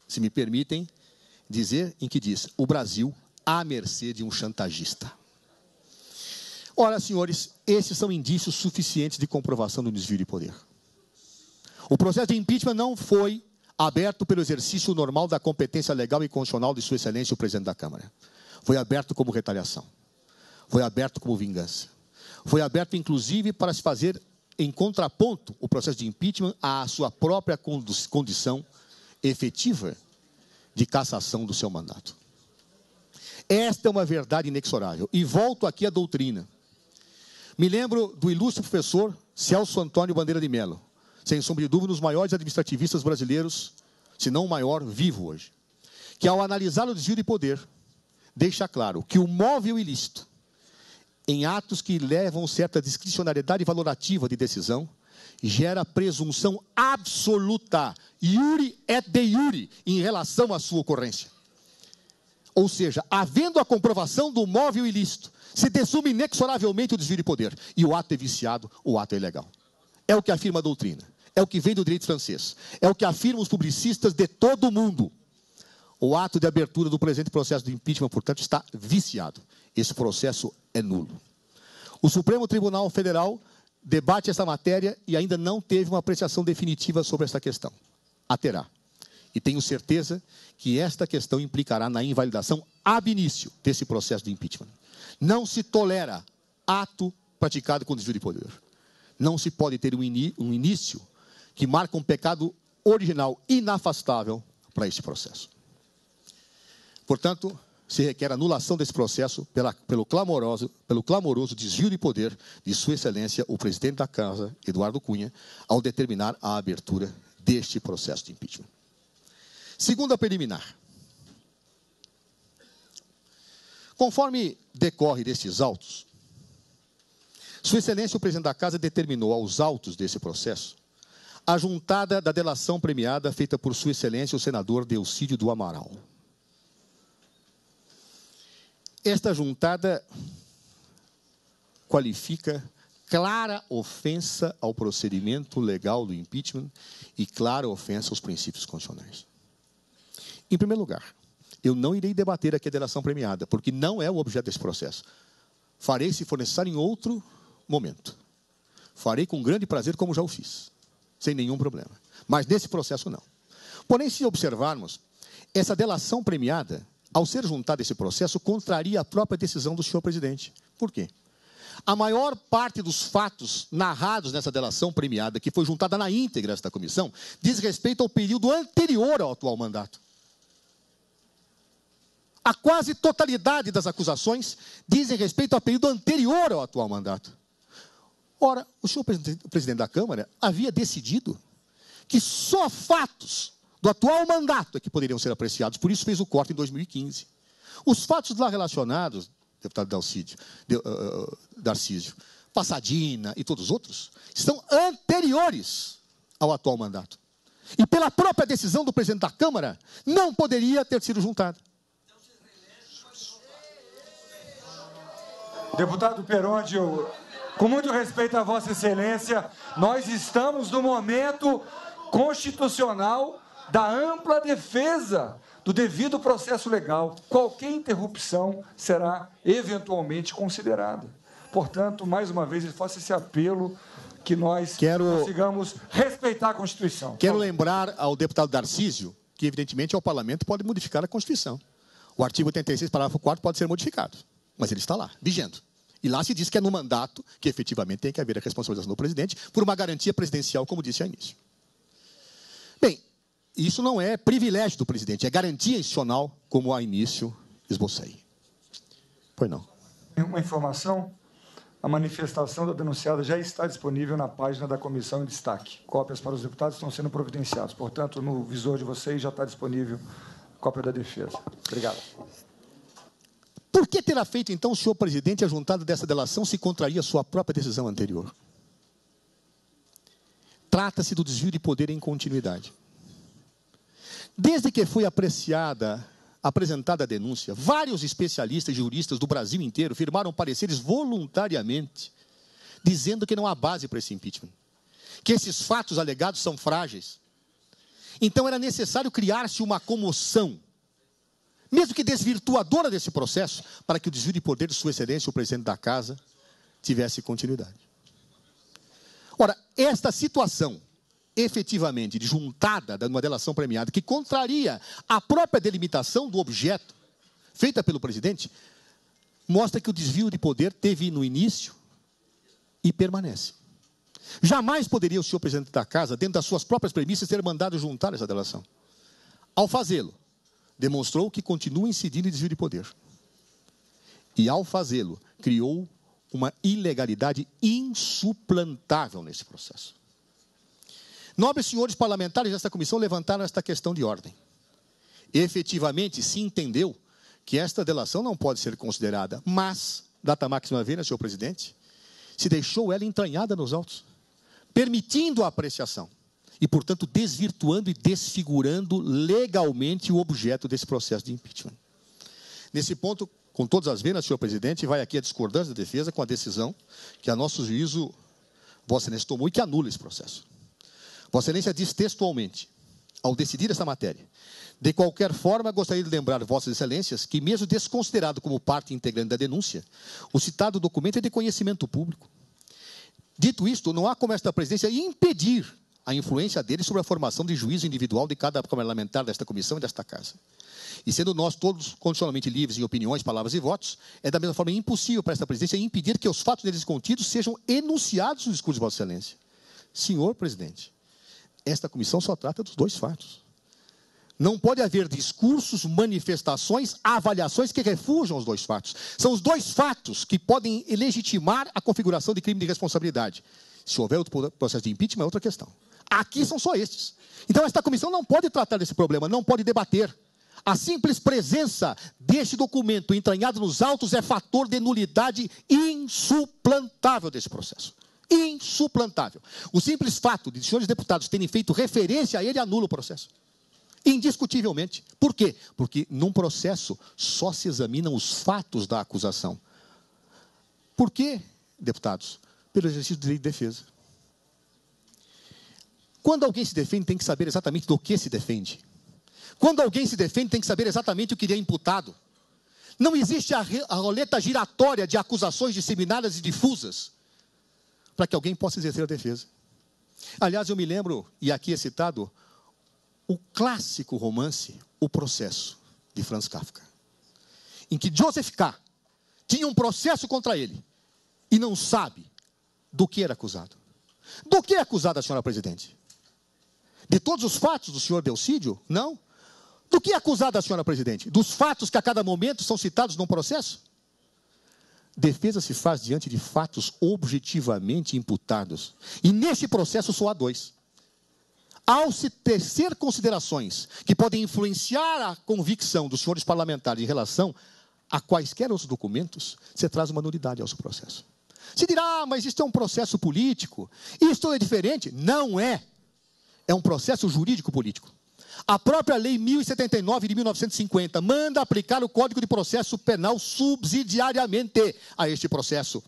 se me permitem dizer, em que diz: o Brasil à mercê de um chantagista. Ora, senhores, esses são indícios suficientes de comprovação do desvio de poder. O processo de impeachment não foi aberto pelo exercício normal da competência legal e constitucional de Sua Excelência, o presidente da Câmara. Foi aberto como retaliação. Foi aberto como vingança. Foi aberto, inclusive, para se fazer em contraponto o processo de impeachment à sua própria condição efetiva de cassação do seu mandato. Esta é uma verdade inexorável. E volto aqui à doutrina. Me lembro do ilustre professor Celso Antônio Bandeira de Mello, sem sombra de dúvida, um dos maiores administrativistas brasileiros, se não o maior, vivo hoje, que ao analisar o desvio de poder, deixa claro que o móvel ilícito, em atos que levam certa discricionariedade valorativa de decisão, gera presunção absoluta, iure et de iure, em relação à sua ocorrência. Ou seja, havendo a comprovação do móvel ilícito, se dessume inexoravelmente o desvio de poder. E o ato é viciado, o ato é ilegal. É o que afirma a doutrina. É o que vem do direito francês. É o que afirmam os publicistas de todo o mundo. O ato de abertura do presente processo de impeachment, portanto, está viciado. Esse processo é nulo. O Supremo Tribunal Federal debate essa matéria e ainda não teve uma apreciação definitiva sobre essa questão. A terá. E tenho certeza que esta questão implicará na invalidação ab início desse processo de impeachment. Não se tolera ato praticado com desvio de poder. Não se pode ter um início que marca um pecado original inafastável para este processo. Portanto, se requer anulação desse processo pelo clamoroso desvio de poder de Sua Excelência, o presidente da Casa, Eduardo Cunha, ao determinar a abertura deste processo de impeachment. Segunda preliminar. Conforme decorre destes autos, Sua Excelência, o presidente da Casa, determinou aos autos desse processo a juntada da delação premiada feita por Sua Excelência, o senador Delcídio do Amaral. Esta juntada qualifica clara ofensa ao procedimento legal do impeachment e clara ofensa aos princípios constitucionais. Em primeiro lugar, eu não irei debater aqui a delação premiada, porque não é o objeto desse processo. Farei, se for necessário, em outro momento. Farei com grande prazer, como já o fiz, sem nenhum problema. Mas nesse processo, não. Porém, se observarmos, essa delação premiada, ao ser juntada a esse processo, contraria a própria decisão do senhor presidente. Por quê? A maior parte dos fatos narrados nessa delação premiada, que foi juntada na íntegra esta comissão, diz respeito ao período anterior ao atual mandato. A quase totalidade das acusações dizem respeito ao período anterior ao atual mandato. Ora, o senhor presidente da Câmara havia decidido que só fatos do atual mandato é que poderiam ser apreciados, por isso fez o corte em 2015. Os fatos lá relacionados, deputado Darcísio, Passadina e todos os outros, estão anteriores ao atual mandato. E pela própria decisão do presidente da Câmara, não poderia ter sido juntado. Deputado Perondi, com muito respeito a Vossa Excelência, nós estamos no momento constitucional da ampla defesa do devido processo legal. Qualquer interrupção será eventualmente considerada. Portanto, mais uma vez, eu faço esse apelo que nós consigamos respeitar a Constituição. Quero lembrar ao deputado Darcísio que, evidentemente, o Parlamento pode modificar a Constituição. O artigo 86, parágrafo 4º, pode ser modificado. Mas ele está lá, vigendo. E lá se diz que é no mandato que efetivamente tem que haver a responsabilização do presidente por uma garantia presidencial, como disse ao início. Bem, isso não é privilégio do presidente, é garantia institucional, como ao início esbocei. Pois não. Uma informação: a manifestação da denunciada já está disponível na página da comissão em destaque. Cópias para os deputados estão sendo providenciadas. Portanto, no visor de vocês já está disponível a cópia da defesa. Obrigado. Por que terá feito, então, o senhor presidente a juntada dessa delação se contraria a sua própria decisão anterior? Trata-se do desvio de poder em continuidade. Desde que foi apresentada a denúncia, vários especialistas e juristas do Brasil inteiro firmaram pareceres voluntariamente, dizendo que não há base para esse impeachment, que esses fatos alegados são frágeis. Então era necessário criar-se uma comoção, mesmo que desvirtuadora desse processo, para que o desvio de poder de Sua Excelência, o presidente da Casa, tivesse continuidade. Ora, esta situação, efetivamente, juntada de uma delação premiada, que contraria a própria delimitação do objeto feita pelo presidente, mostra que o desvio de poder teve no início e permanece. Jamais poderia o senhor presidente da Casa, dentro das suas próprias premissas, ter mandado juntar essa delação. Ao fazê-lo, demonstrou que continua incidindo em desvio de poder. E, ao fazê-lo, criou uma ilegalidade insuplantável nesse processo. Nobres senhores parlamentares desta comissão levantaram esta questão de ordem. Efetivamente, se entendeu que esta delação não pode ser considerada, mas, data máxima vênia, senhor presidente, se deixou ela entranhada nos autos, permitindo a apreciação e, portanto, desvirtuando e desfigurando legalmente o objeto desse processo de impeachment. Nesse ponto, com todas as venas, senhor presidente, vai aqui a discordância da defesa com a decisão que, a nosso juízo, Vossa Excelência tomou e que anula esse processo. Vossa Excelência diz textualmente, ao decidir essa matéria: de qualquer forma, gostaria de lembrar Vossas Excelências que, mesmo desconsiderado como parte integrante da denúncia, o citado documento é de conhecimento público. Dito isto, não há como esta presidência impedir a influência dele sobre a formação de juízo individual de cada parlamentar desta comissão e desta Casa. E sendo nós todos condicionalmente livres em opiniões, palavras e votos, é da mesma forma impossível para esta presidência impedir que os fatos neles contidos sejam enunciados no discurso de Vossa Excelência. Senhor presidente, esta comissão só trata dos dois fatos. Não pode haver discursos, manifestações, avaliações que refujam os dois fatos. São os dois fatos que podem legitimar a configuração de crime de responsabilidade. Se houver outro processo de impeachment, é outra questão. Aqui são só estes. Então, esta comissão não pode tratar desse problema, não pode debater. A simples presença deste documento entranhado nos autos é fator de nulidade insuplantável desse processo. Insuplantável. O simples fato de senhores deputados terem feito referência a ele anula o processo. Indiscutivelmente. Por quê? Porque num processo só se examinam os fatos da acusação. Por quê, deputados? Pelo exercício do direito de defesa. Quando alguém se defende, tem que saber exatamente do que se defende. Quando alguém se defende, tem que saber exatamente o que lhe é imputado. Não existe a roleta giratória de acusações disseminadas e difusas para que alguém possa exercer a defesa. Aliás, eu me lembro, e aqui é citado, o clássico romance O Processo, de Franz Kafka, em que Joseph K. tinha um processo contra ele e não sabe do que era acusado. Do que é acusada a senhora presidente? De todos os fatos do senhor Delcídio? Não. Do que é acusada a senhora presidente? Dos fatos que a cada momento são citados num processo? Defesa se faz diante de fatos objetivamente imputados. E neste processo só há dois. Ao se tecer considerações que podem influenciar a convicção dos senhores parlamentares em relação a quaisquer outros documentos, você traz uma nulidade ao seu processo. Se dirá, mas isto é um processo político, isto é diferente. Não é. É um processo jurídico-político. A própria Lei 1079 de 1950 manda aplicar o Código de Processo Penal subsidiariamente a este processo.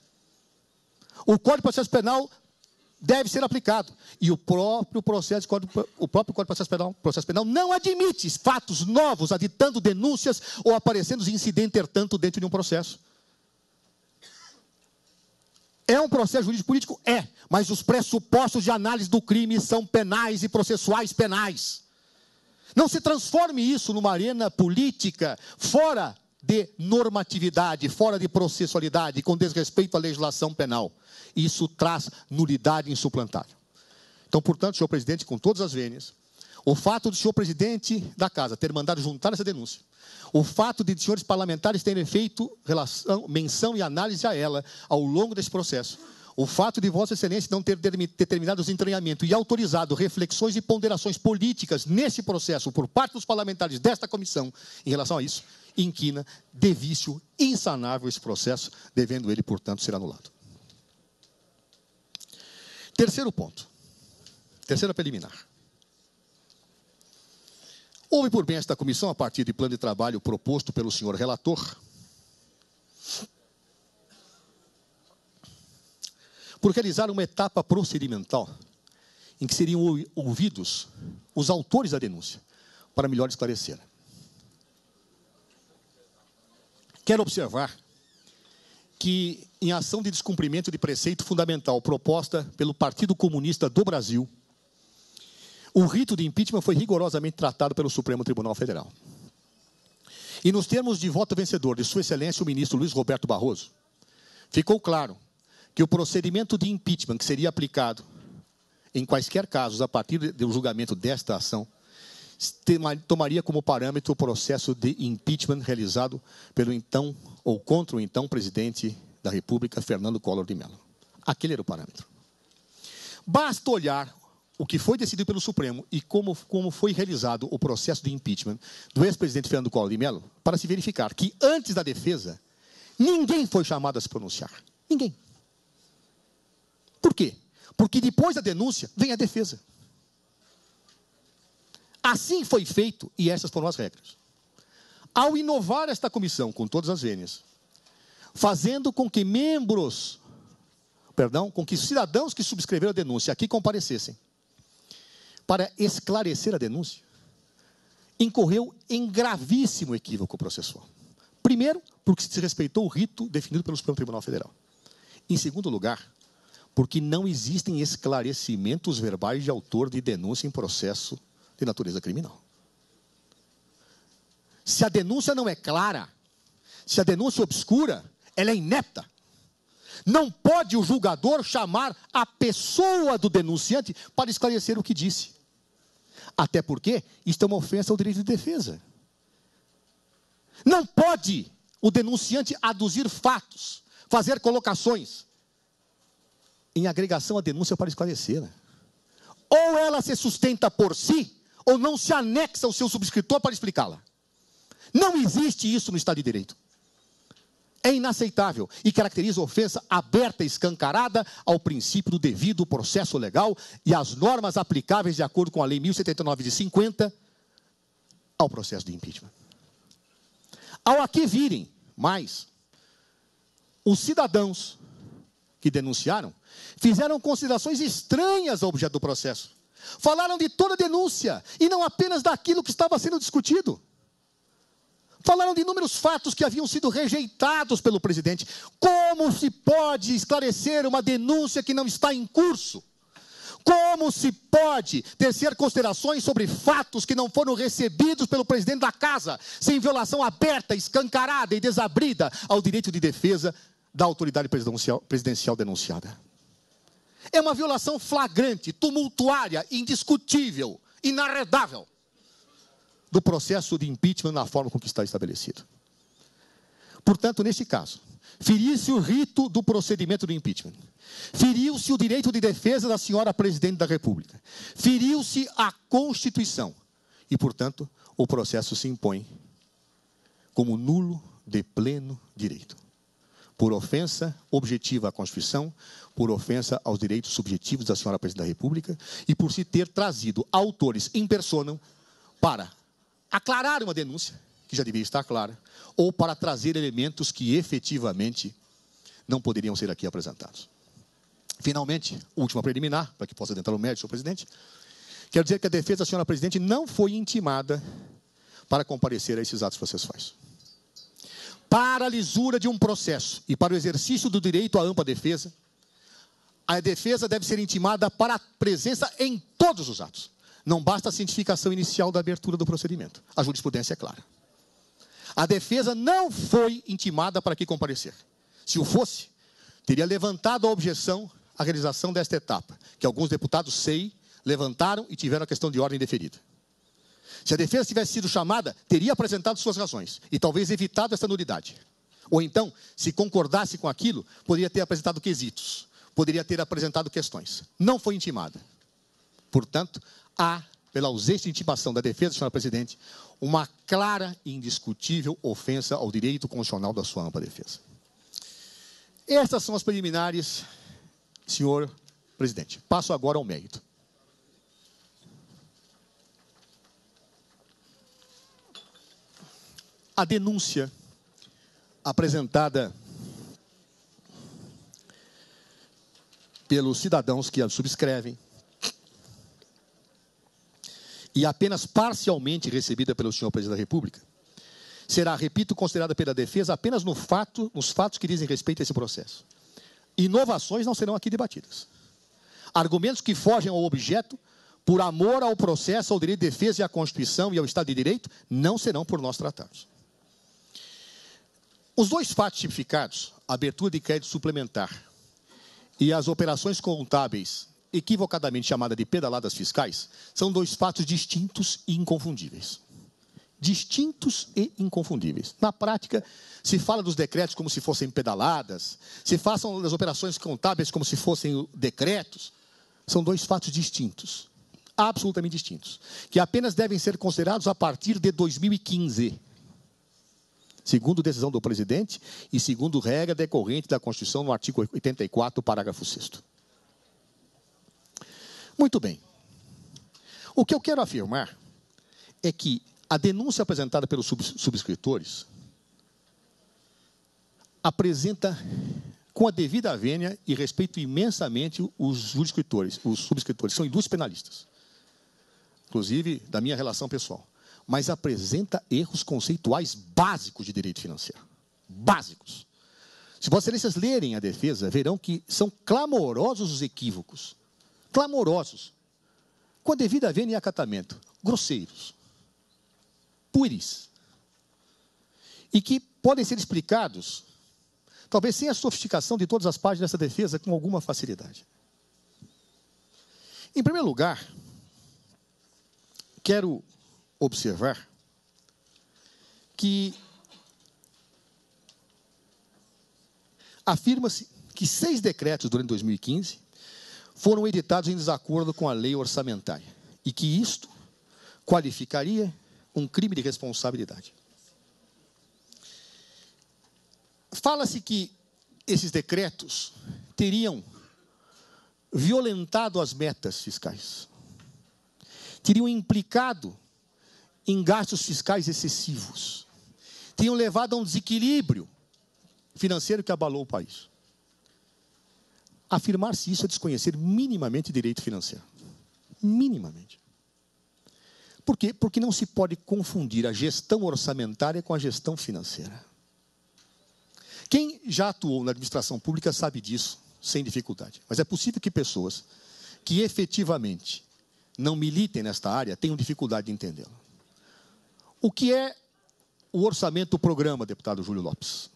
O Código de Processo Penal deve ser aplicado. E o próprio Código de Processo Penal não admite fatos novos, aditando denúncias ou aparecendo incidentes, intertanto, dentro de um processo. É um processo jurídico-político? É. Mas os pressupostos de análise do crime são penais e processuais penais. Não se transforme isso numa arena política fora de normatividade, fora de processualidade, com desrespeito à legislação penal. Isso traz nulidade insuplantável. Então, portanto, senhor presidente, com todas as vênias, o fato do senhor presidente da Casa ter mandado juntar essa denúncia, o fato de senhores parlamentares terem feito menção e análise a ela ao longo desse processo, o fato de Vossa Excelência não ter determinado os entranhamentos e autorizado reflexões e ponderações políticas nesse processo por parte dos parlamentares desta comissão em relação a isso, inquina de vício insanável esse processo, devendo ele, portanto, ser anulado. Terceiro ponto. Terceira preliminar. Houve por bem esta comissão, a partir de plano de trabalho proposto pelo senhor relator, por realizar uma etapa procedimental em que seriam ouvidos os autores da denúncia, para melhor esclarecer. Quero observar que, em ação de descumprimento de preceito fundamental proposta pelo Partido Comunista do Brasil, o rito de impeachment foi rigorosamente tratado pelo Supremo Tribunal Federal. E nos termos de voto vencedor de Sua Excelência o ministro Luiz Roberto Barroso, ficou claro que o procedimento de impeachment que seria aplicado em quaisquer casos a partir do julgamento desta ação tomaria como parâmetro o processo de impeachment realizado pelo então ou contra o então presidente da República, Fernando Collor de Mello. Aquele era o parâmetro. Basta olhar o que foi decidido pelo Supremo e como foi realizado o processo de impeachment do ex-presidente Fernando Collor de Mello para se verificar que, antes da defesa, ninguém foi chamado a se pronunciar. Ninguém. Por quê? Porque depois da denúncia vem a defesa. Assim foi feito e essas foram as regras. Ao inovar esta comissão com todas as vênias, fazendo com que com que cidadãos que subscreveram a denúncia aqui comparecessem para esclarecer a denúncia, incorreu em gravíssimo equívoco processual. Primeiro, porque se respeitou o rito definido pelo Supremo Tribunal Federal. Em segundo lugar, porque não existem esclarecimentos verbais de autor de denúncia em processo de natureza criminal. Se a denúncia não é clara, se a denúncia é obscura, ela é inepta. Não pode o julgador chamar a pessoa do denunciante para esclarecer o que disse. Até porque isto é uma ofensa ao direito de defesa. Não pode o denunciante aduzir fatos, fazer colocações em agregação à denúncia para esclarecê-la. Ou ela se sustenta por si, ou não se anexa ao seu subscritor para explicá-la. Não existe isso no Estado de Direito. É inaceitável e caracteriza ofensa aberta e escancarada ao princípio do devido processo legal e às normas aplicáveis de acordo com a Lei 1079 de 50 ao processo de impeachment. Ao aqui virem mais, os cidadãos que denunciaram fizeram considerações estranhas ao objeto do processo. Falaram de toda a denúncia e não apenas daquilo que estava sendo discutido. Falaram de inúmeros fatos que haviam sido rejeitados pelo presidente. Como se pode esclarecer uma denúncia que não está em curso? Como se pode tecer considerações sobre fatos que não foram recebidos pelo presidente da casa, sem violação aberta, escancarada e desabrida ao direito de defesa da autoridade presidencial denunciada? É uma violação flagrante, tumultuária, indiscutível, inarredável do processo de impeachment na forma com que está estabelecido. Portanto, neste caso, feriu-se o rito do procedimento do impeachment, feriu-se o direito de defesa da senhora presidente da República, feriu-se a Constituição e, portanto, o processo se impõe como nulo de pleno direito, por ofensa objetiva à Constituição, por ofensa aos direitos subjetivos da senhora presidente da República e por se ter trazido autores in personam para aclarar uma denúncia, que já devia estar clara, ou para trazer elementos que efetivamente não poderiam ser aqui apresentados. Finalmente, última preliminar, para que possa adentrar o mérito, senhor presidente, quero dizer que a defesa da senhora presidente não foi intimada para comparecer a esses atos processuais. Para a lisura de um processo e para o exercício do direito à ampla defesa, a defesa deve ser intimada para a presença em todos os atos. Não basta a cientificação inicial da abertura do procedimento. A jurisprudência é clara. A defesa não foi intimada para que comparecer. Se o fosse, teria levantado a objeção à realização desta etapa, que alguns deputados levantaram e tiveram a questão de ordem deferida. Se a defesa tivesse sido chamada, teria apresentado suas razões e talvez evitado essa nulidade. Ou então, se concordasse com aquilo, poderia ter apresentado quesitos, poderia ter apresentado questões. Não foi intimada. Portanto, há, pela ausência de intimação da defesa, senhora presidente, uma clara e indiscutível ofensa ao direito constitucional da sua ampla defesa. Estas são as preliminares, senhor presidente. Passo agora ao mérito. a denúncia apresentada pelos cidadãos que a subscrevem e apenas parcialmente recebida pelo senhor presidente da República, será, repito, considerada pela defesa apenas nos fatos que dizem respeito a esse processo. Inovações não serão aqui debatidas. Argumentos que fogem ao objeto, por amor ao processo, ao direito de defesa e à Constituição e ao Estado de Direito, não serão por nós tratados. Os dois fatos tipificados, a abertura de crédito suplementar e as operações contábeis, equivocadamente chamadas de pedaladas fiscais, são dois fatos distintos e inconfundíveis. Distintos e inconfundíveis. Na prática, se fala dos decretos como se fossem pedaladas, se façam das operações contábeis como se fossem decretos. São dois fatos distintos, absolutamente distintos, que apenas devem ser considerados a partir de 2015, segundo decisão do presidente e segundo regra decorrente da Constituição no artigo 84, parágrafo 6º. Muito bem. O que eu quero afirmar é que a denúncia apresentada pelos subscritores apresenta com a devida vênia e respeito imensamente os subscritores. Os subscritores são indústrias penalistas, inclusive da minha relação pessoal, mas apresenta erros conceituais básicos de direito financeiro. Básicos. Se vossas excelências lerem a defesa, verão que são clamorosos os equívocos. Clamorosos. Com a devida vênia e acatamento. Grosseiros. Pueris. E que podem ser explicados, talvez sem a sofisticação de todas as páginas dessa defesa, com alguma facilidade. Em primeiro lugar, quero observar que afirma-se que 6 decretos durante 2015 foram editados em desacordo com a lei orçamentária e que isto qualificaria um crime de responsabilidade. Fala-se que esses decretos teriam violentado as metas fiscais, teriam implicado em gastos fiscais excessivos, teriam levado a um desequilíbrio financeiro que abalou o país. Afirmar-se isso é desconhecer minimamente direito financeiro. Minimamente. Por quê? Porque não se pode confundir a gestão orçamentária com a gestão financeira. Quem já atuou na administração pública sabe disso, sem dificuldade. Mas é possível que pessoas que efetivamente não militem nesta área tenham dificuldade de entendê-la. O que é o orçamento do programa, deputado Júlio Lopes?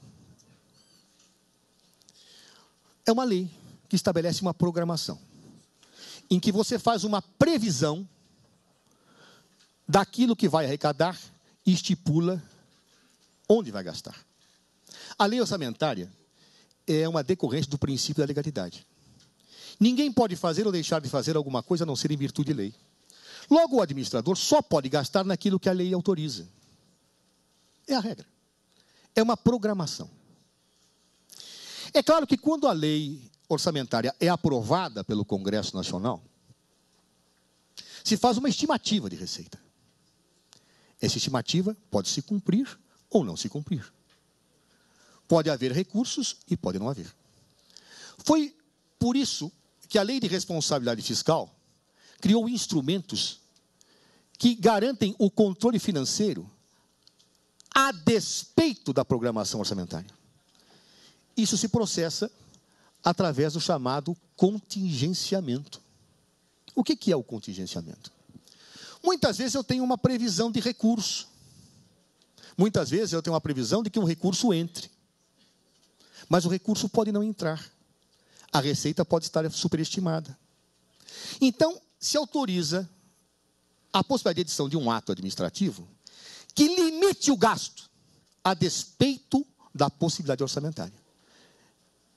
É uma lei que estabelece uma programação, em que você faz uma previsão daquilo que vai arrecadar e estipula onde vai gastar. A lei orçamentária é uma decorrência do princípio da legalidade. Ninguém pode fazer ou deixar de fazer alguma coisa a não ser em virtude de lei. Logo, o administrador só pode gastar naquilo que a lei autoriza. É a regra. É uma programação. É claro que quando a lei orçamentária é aprovada pelo Congresso Nacional, se faz uma estimativa de receita. Essa estimativa pode se cumprir ou não se cumprir. Pode haver recursos e pode não haver. Foi por isso que a Lei de Responsabilidade Fiscal criou instrumentos que garantem o controle financeiro a despeito da programação orçamentária. Isso se processa através do chamado contingenciamento. O que é o contingenciamento? Muitas vezes eu tenho uma previsão de recurso. Muitas vezes eu tenho uma previsão de que um recurso entre. Mas o recurso pode não entrar. A receita pode estar superestimada. Então, se autoriza a possibilidade de edição de um ato administrativo que limite o gasto a despeito da possibilidade orçamentária.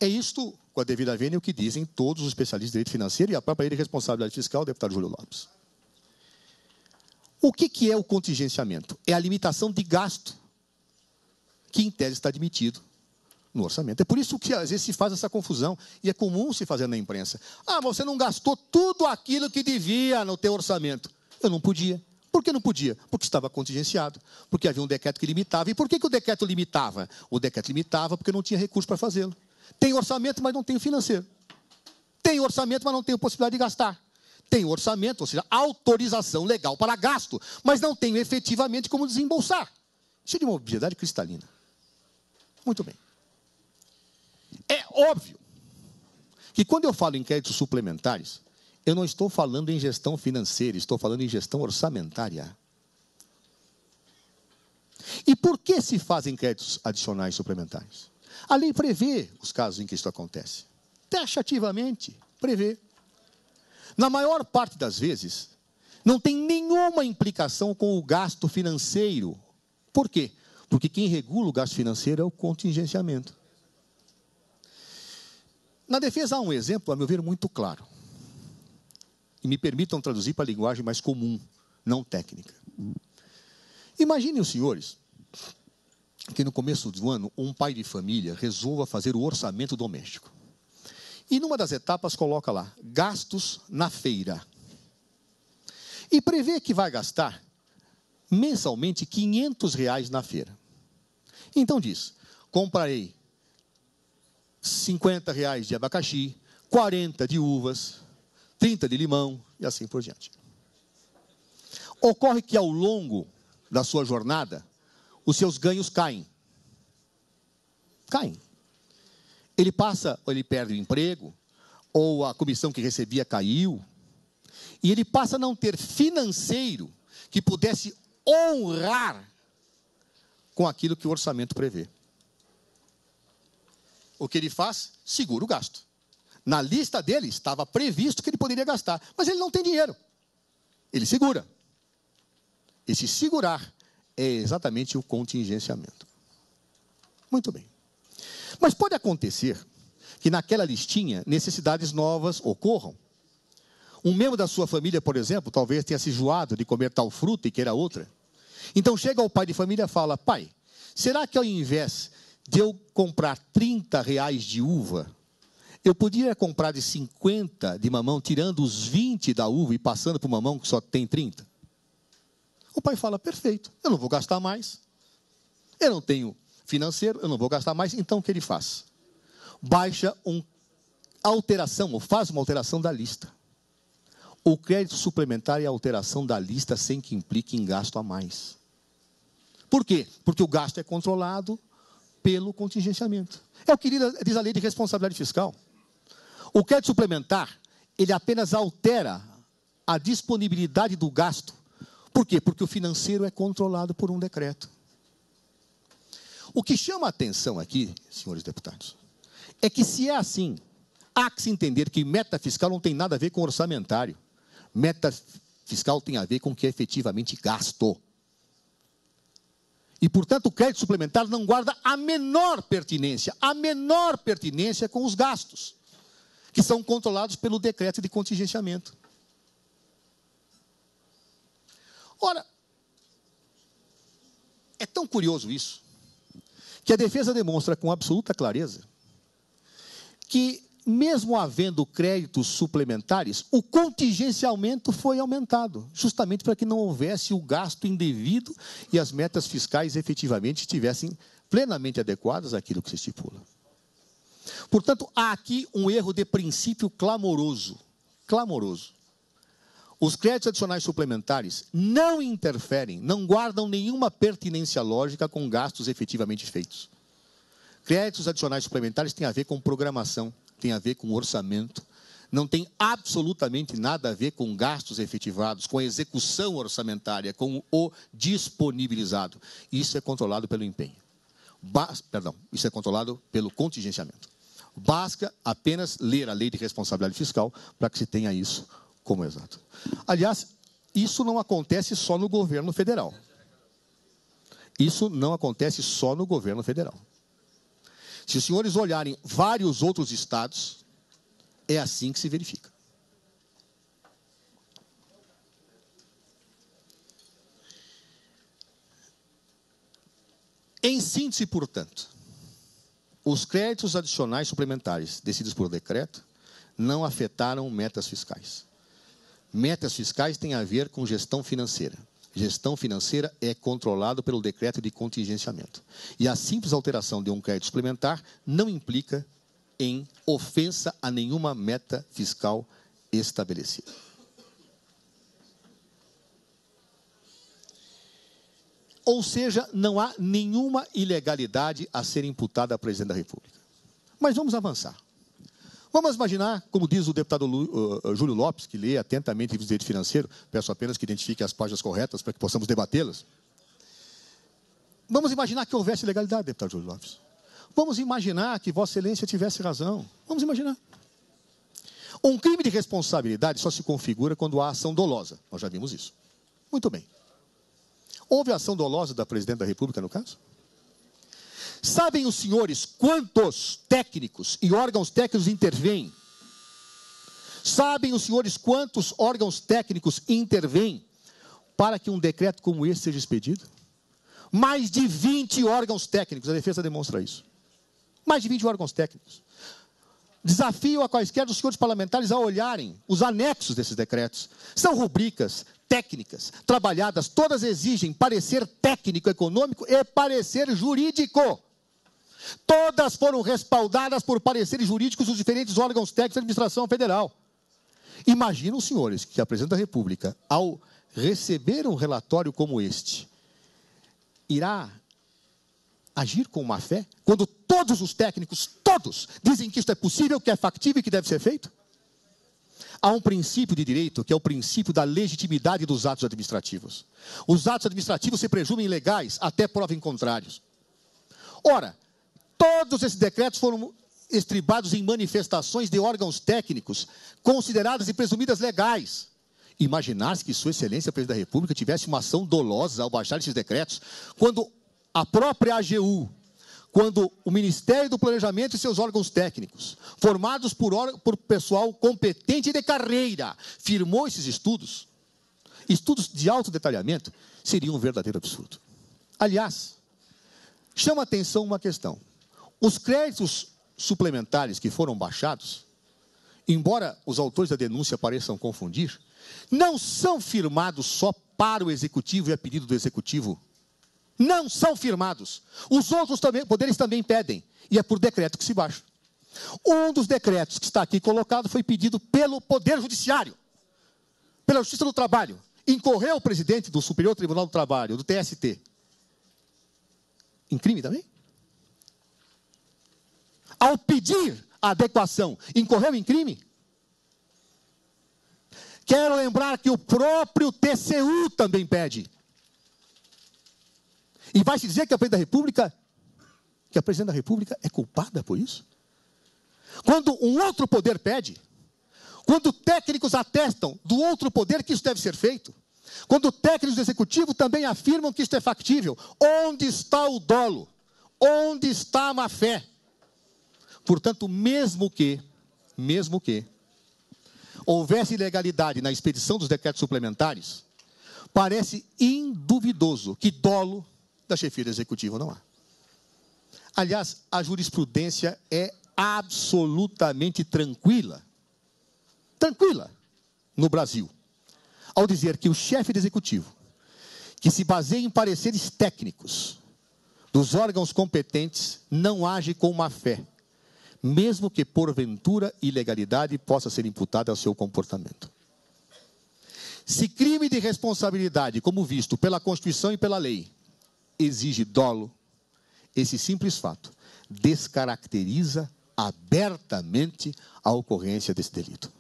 É isto, com a devida vênia, o que dizem todos os especialistas de direito financeiro e a própria lei de responsabilidade fiscal, o deputado Júlio Lopes. O que é o contingenciamento? É a limitação de gasto que, em tese, está admitido no orçamento. É por isso que, às vezes, se faz essa confusão, e é comum se fazer na imprensa. Ah, mas você não gastou tudo aquilo que devia no teu orçamento. Eu não podia. Por que não podia? Porque estava contingenciado, porque havia um decreto que limitava. E por que o decreto limitava? O decreto limitava porque não tinha recurso para fazê-lo. Tem orçamento, mas não tem o financeiro. Tem orçamento, mas não tem a possibilidade de gastar. Tem orçamento, ou seja, autorização legal para gasto, mas não tem efetivamente como desembolsar. Isso é de uma obviedade cristalina. Muito bem. É óbvio que quando eu falo em créditos suplementares, eu não estou falando em gestão financeira, estou falando em gestão orçamentária. E por que se fazem créditos adicionais suplementares? A lei prevê os casos em que isso acontece. Taxativamente, prevê. Na maior parte das vezes, não tem nenhuma implicação com o gasto financeiro. Por quê? Porque quem regula o gasto financeiro é o contingenciamento. Na defesa há um exemplo, a meu ver, muito claro. E me permitam traduzir para a linguagem mais comum, não técnica. Imaginem os senhores que no começo do ano, um pai de família resolva fazer o orçamento doméstico. E numa das etapas coloca lá, gastos na feira. E prevê que vai gastar mensalmente R$500 na feira. Então diz, comprarei R$50 de abacaxi, 40 de uvas, 30 de limão e assim por diante. Ocorre que ao longo da sua jornada, os seus ganhos caem. Caem. Ele passa, ou ele perde o emprego, ou a comissão que recebia caiu, e ele passa a não ter financeiro que pudesse honrar com aquilo que o orçamento prevê. O que ele faz? Segura o gasto. Na lista dele estava previsto que ele poderia gastar, mas ele não tem dinheiro. Ele segura. Esse segurar é exatamente o contingenciamento. Muito bem. Mas pode acontecer que naquela listinha necessidades novas ocorram. Um membro da sua família, por exemplo, talvez tenha se enjoado de comer tal fruta e queira outra. Então chega o pai de família e fala, pai, será que ao invés de eu comprar R$30 de uva, eu podia comprar de 50 de mamão, tirando os 20 da uva e passando para o mamão que só tem 30? O pai fala, perfeito, eu não vou gastar mais. Eu não tenho financeiro, eu não vou gastar mais. Então o que ele faz? Baixa uma alteração, ou faz uma alteração da lista. O crédito suplementar é a alteração da lista sem que implique em gasto a mais. Por quê? Porque o gasto é controlado pelo contingenciamento. É o que diz a lei de responsabilidade fiscal. O crédito suplementar, ele apenas altera a disponibilidade do gasto. Por quê? Porque o financeiro é controlado por um decreto. O que chama a atenção aqui, senhores deputados, é que se é assim, há que se entender que meta fiscal não tem nada a ver com orçamentário. Meta fiscal tem a ver com o que é efetivamente gasto. E, portanto, o crédito suplementar não guarda a menor pertinência com os gastos, que são controlados pelo decreto de contingenciamento. Ora, é tão curioso isso, que a defesa demonstra com absoluta clareza que, mesmo havendo créditos suplementares, o contingenciamento foi aumentado, justamente para que não houvesse o gasto indevido e as metas fiscais efetivamente estivessem plenamente adequadas àquilo que se estipula. Portanto, há aqui um erro de princípio clamoroso. Clamoroso. Os créditos adicionais suplementares não interferem, não guardam nenhuma pertinência lógica com gastos efetivamente feitos. Créditos adicionais suplementares têm a ver com programação, tem a ver com orçamento, não tem absolutamente nada a ver com gastos efetivados, com a execução orçamentária, com o disponibilizado. Isso é controlado pelo empenho. Isso é controlado pelo contingenciamento. Basta apenas ler a lei de responsabilidade fiscal para que se tenha isso como exato. Aliás, isso não acontece só no governo federal. Isso não acontece só no governo federal. Se os senhores olharem vários outros estados, é assim que se verifica. Em síntese, portanto, os créditos adicionais suplementares decididos por decreto não afetaram metas fiscais. Metas fiscais têm a ver com gestão financeira. Gestão financeira é controlado pelo decreto de contingenciamento. E a simples alteração de um crédito suplementar não implica em ofensa a nenhuma meta fiscal estabelecida. Ou seja, não há nenhuma ilegalidade a ser imputada ao presidente da República. Mas vamos avançar. Vamos imaginar, como diz o deputado Júlio Lopes, que lê atentamente o livro de direito financeiro, peço apenas que identifique as páginas corretas para que possamos debatê-las. Vamos imaginar que houvesse ilegalidade, deputado Júlio Lopes. Vamos imaginar que Vossa Excelência tivesse razão. Vamos imaginar. Um crime de responsabilidade só se configura quando há ação dolosa. Nós já vimos isso. Muito bem. Houve ação dolosa da Presidente da República, no caso? Sabem os senhores quantos técnicos e órgãos técnicos intervêm? Sabem os senhores quantos órgãos técnicos intervêm para que um decreto como esse seja expedido? Mais de 20 órgãos técnicos, a defesa demonstra isso. Mais de 20 órgãos técnicos. Desafio a quaisquer dos senhores parlamentares a olharem os anexos desses decretos. São rubricas técnicas, trabalhadas, todas exigem parecer técnico econômico e parecer jurídico. Todas foram respaldadas por pareceres jurídicos dos diferentes órgãos técnicos da administração federal. Imaginam, senhores, que a Presidente da República, ao receber um relatório como este, irá agir com má fé, quando todos os técnicos, todos, dizem que isto é possível, que é factível e que deve ser feito? Há um princípio de direito, que é o princípio da legitimidade dos atos administrativos. Os atos administrativos se presumem legais, até prova em contrários. Ora, todos esses decretos foram estribados em manifestações de órgãos técnicos, consideradas e presumidas legais. Imaginar-se que Sua Excelência, a Presidente da República, tivesse uma ação dolosa ao baixar esses decretos, quando a própria AGU, quando o Ministério do Planejamento e seus órgãos técnicos, formados por pessoal competente e de carreira, firmou esses estudos de alto detalhamento, seria um verdadeiro absurdo. Aliás, chama a atenção uma questão. Os créditos suplementares que foram baixados, embora os autores da denúncia pareçam confundir, não são firmados só para o Executivo e a pedido do Executivo. Não são firmados. Os outros poderes também pedem. E é por decreto que se baixa. Um dos decretos que está aqui colocado foi pedido pelo Poder Judiciário, pela Justiça do Trabalho. Incorreu o presidente do Superior Tribunal do Trabalho, do TST, em crime também? Ao pedir a adequação, incorreu em crime? Quero lembrar que o próprio TCU também pede. E vai se dizer que a Presidente da República é culpada por isso? Quando um outro poder pede, quando técnicos atestam do outro poder que isso deve ser feito, quando técnicos do Executivo também afirmam que isto é factível, onde está o dolo? Onde está a má-fé? Portanto, mesmo que houvesse ilegalidade na expedição dos decretos suplementares, parece induvidoso que dolo da chefia do Executivo não há. Aliás, a jurisprudência é absolutamente tranquila no Brasil, ao dizer que o chefe do Executivo, que se baseia em pareceres técnicos dos órgãos competentes, não age com má fé, mesmo que porventura ilegalidade possa ser imputada ao seu comportamento. Se crime de responsabilidade, como visto pela Constituição e pela lei, exige dolo, esse simples fato descaracteriza abertamente a ocorrência desse delito.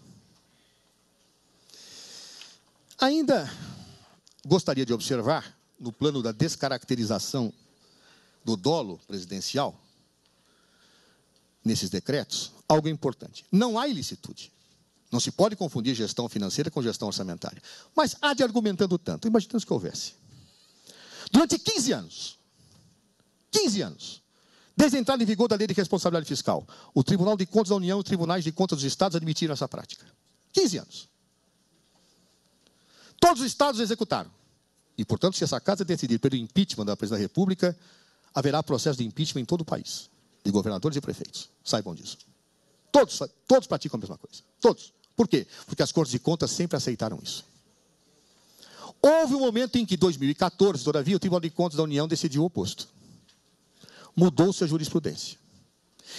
Ainda gostaria de observar, no plano da descaracterização do dolo presidencial, nesses decretos, algo importante. Não há ilicitude. Não se pode confundir gestão financeira com gestão orçamentária. Mas há de argumentando tanto. Imaginemos que houvesse. Durante 15 anos, desde a entrada em vigor da Lei de Responsabilidade Fiscal, o Tribunal de Contas da União e os Tribunais de Contas dos Estados admitiram essa prática. 15 anos. Todos os estados executaram. E, portanto, se essa casa decidir pelo impeachment da Presidente da República, haverá processo de impeachment em todo o país, de governadores e prefeitos. Saibam disso. Todos praticam a mesma coisa. Todos. Por quê? Porque as Cortes de Contas sempre aceitaram isso. Houve um momento em que, em 2014, todavia, o Tribunal de Contas da União decidiu o oposto. Mudou-se a jurisprudência.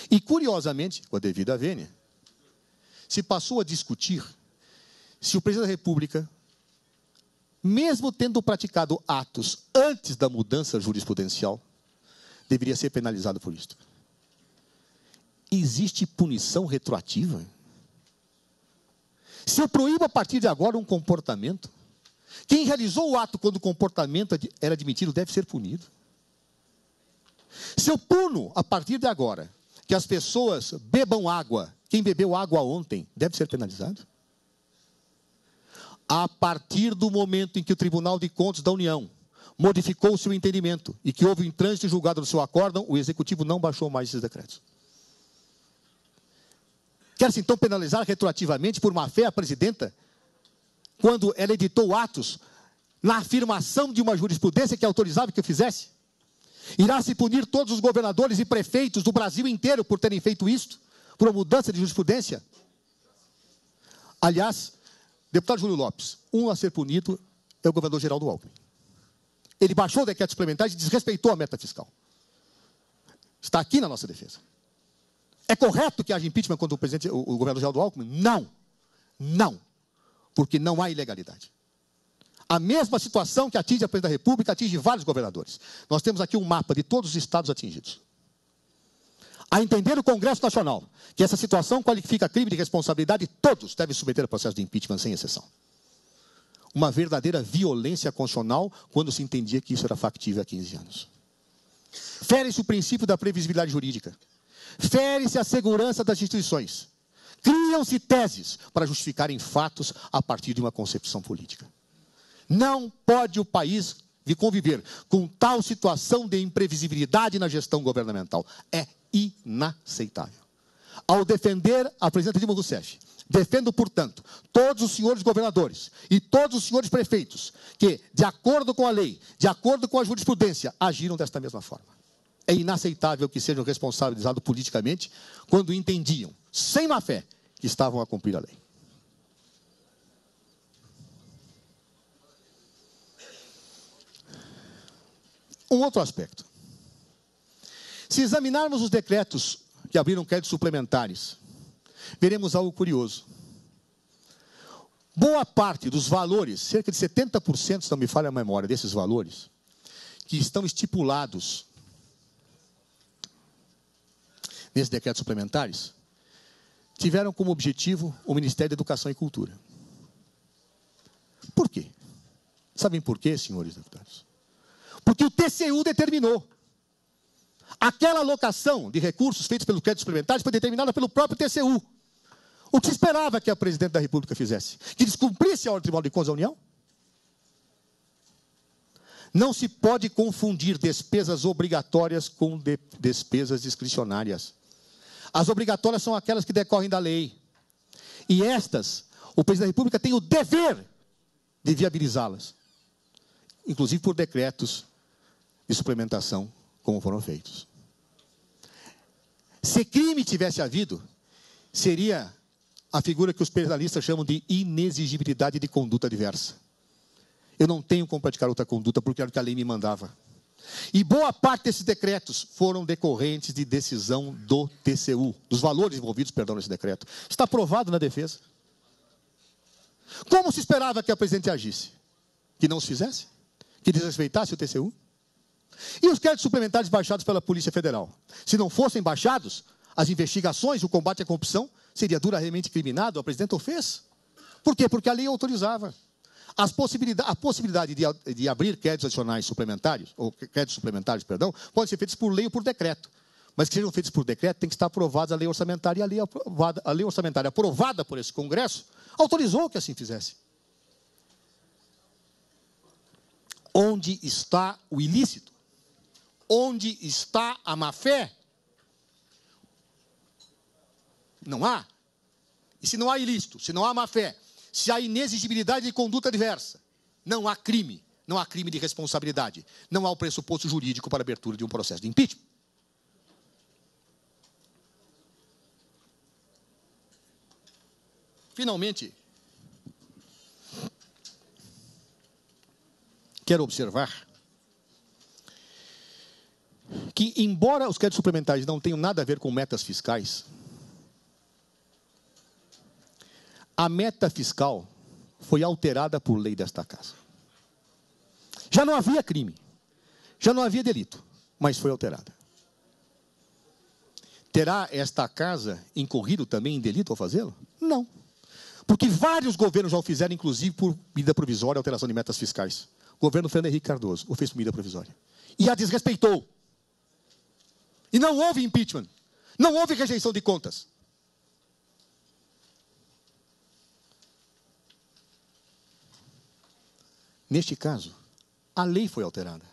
E, curiosamente, com a devida vênia, se passou a discutir se o presidente da República, mesmo tendo praticado atos antes da mudança jurisprudencial, deveria ser penalizado por isto. Existe punição retroativa? Se eu proíbo a partir de agora um comportamento, quem realizou o ato quando o comportamento era admitido deve ser punido. Se eu puno a partir de agora que as pessoas bebam água, quem bebeu água ontem deve ser penalizado. A partir do momento em que o Tribunal de Contas da União modificou o seu entendimento e que houve um trânsito julgado no seu acórdão, o Executivo não baixou mais esses decretos. Quer-se então penalizar retroativamente por má-fé a presidenta, quando ela editou atos na afirmação de uma jurisprudência que autorizava que eu fizesse? Irá-se punir todos os governadores e prefeitos do Brasil inteiro por terem feito isto, por uma mudança de jurisprudência? Aliás, deputado Júlio Lopes, um a ser punido é o governador Geraldo Alckmin. Ele baixou o decreto suplementar e desrespeitou a meta fiscal. Está aqui na nossa defesa. É correto que haja impeachment contra o governador Geraldo Alckmin? Não. Não. Porque não há ilegalidade. A mesma situação que atinge a presidência da República atinge vários governadores. Nós temos aqui um mapa de todos os estados atingidos. A entender o Congresso Nacional que essa situação qualifica crime de responsabilidade, todos devem submeter a processo de impeachment, sem exceção. Uma verdadeira violência constitucional quando se entendia que isso era factível há 15 anos. Fere-se o princípio da previsibilidade jurídica. Fere-se a segurança das instituições. Criam-se teses para justificarem fatos a partir de uma concepção política. Não pode o país conviver com tal situação de imprevisibilidade na gestão governamental. É inaceitável. Ao defender a presidenta Dilma Rousseff, defendo, portanto, todos os senhores governadores e todos os senhores prefeitos que, de acordo com a lei, de acordo com a jurisprudência, agiram desta mesma forma. É inaceitável que sejam responsabilizados politicamente quando entendiam, sem má fé, que estavam a cumprir a lei. Um outro aspecto. Se examinarmos os decretos que abriram créditos suplementares, veremos algo curioso. Boa parte dos valores, cerca de 70%, se não me falha a memória, desses valores, que estão estipulados nesses decretos suplementares, tiveram como objetivo o Ministério da Educação e Cultura. Por quê? Sabem por quê, senhores deputados? Porque o TCU determinou. Aquela alocação de recursos feitos pelos créditos suplementares foi determinada pelo próprio TCU. O que se esperava que a presidente da República fizesse? Que descumprisse a ordem do Tribunal de Contas da União? Não se pode confundir despesas obrigatórias com despesas discricionárias. As obrigatórias são aquelas que decorrem da lei. E estas, o presidente da República tem o dever de viabilizá-las. Inclusive por decretos de suplementação, como foram feitos. Se crime tivesse havido, seria a figura que os penalistas chamam de inexigibilidade de conduta diversa. Eu não tenho como praticar outra conduta porque era o que a lei me mandava. E boa parte desses decretos foram decorrentes de decisão do TCU, dos valores envolvidos, nesse decreto. Está provado na defesa. Como se esperava que a presidente agisse? Que não se fizesse? Que desrespeitasse o TCU? E os créditos suplementares baixados pela Polícia Federal? Se não fossem baixados, as investigações e o combate à corrupção seria duramente criminado, a presidenta o fez. Por quê? Porque a lei autorizava. A possibilidade de abrir créditos adicionais suplementares, ou créditos suplementares, perdão, podem ser feitos por lei ou por decreto. Mas que sejam feitos por decreto, tem que estar aprovados a lei orçamentária. E a lei orçamentária aprovada por esse Congresso autorizou que assim fizesse. Onde está o ilícito? Onde está a má-fé? Não há. E se não há ilícito, se não há má-fé, se há inexigibilidade de conduta diversa, não há crime, não há crime de responsabilidade, não há o pressuposto jurídico para a abertura de um processo de impeachment. Finalmente, quero observar que, embora os créditos suplementares não tenham nada a ver com metas fiscais, a meta fiscal foi alterada por lei desta casa. Já não havia crime, já não havia delito, mas foi alterada. Terá esta casa incorrido também em delito ao fazê-lo? Não. Porque vários governos já o fizeram, inclusive por medida provisória, alteração de metas fiscais. O governo Fernando Henrique Cardoso o fez por medida provisória. E a desrespeitou. E não houve impeachment. Não houve rejeição de contas. Neste caso, a lei foi alterada.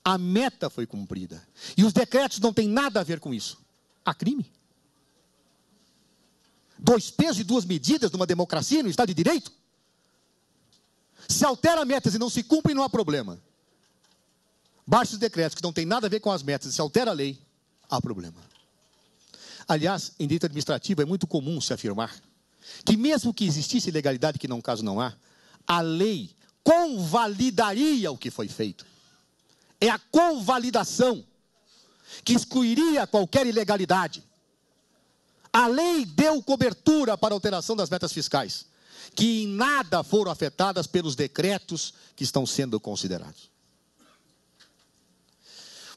A meta foi cumprida. E os decretos não têm nada a ver com isso. Há crime. 2 pesos e 2 medidas numa democracia, no Estado de Direito? Se altera metas e não se cumpre, não há problema. Baixa os decretos que não têm nada a ver com as metas e se altera a lei, há problema. Aliás, em direito administrativo é muito comum se afirmar que mesmo que existisse ilegalidade, que no caso não há, a lei convalidaria o que foi feito. É a convalidação que excluiria qualquer ilegalidade. A lei deu cobertura para a alteração das metas fiscais, que em nada foram afetadas pelos decretos que estão sendo considerados.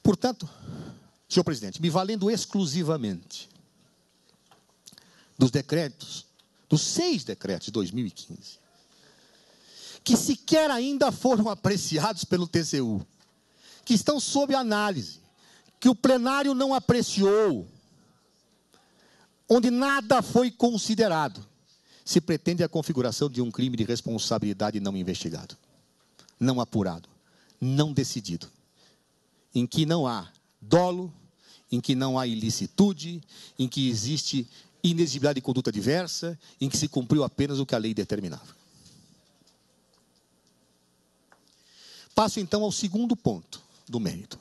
Portanto, senhor presidente, me valendo exclusivamente dos decretos, dos 6 decretos de 2015, que sequer ainda foram apreciados pelo TCU, que estão sob análise, que o plenário não apreciou, onde nada foi considerado, se pretende a configuração de um crime de responsabilidade não investigado, não apurado, não decidido, em que não há dolo, em que não há ilicitude, em que existe inexigibilidade de conduta diversa, em que se cumpriu apenas o que a lei determinava. Passo então ao segundo ponto do mérito.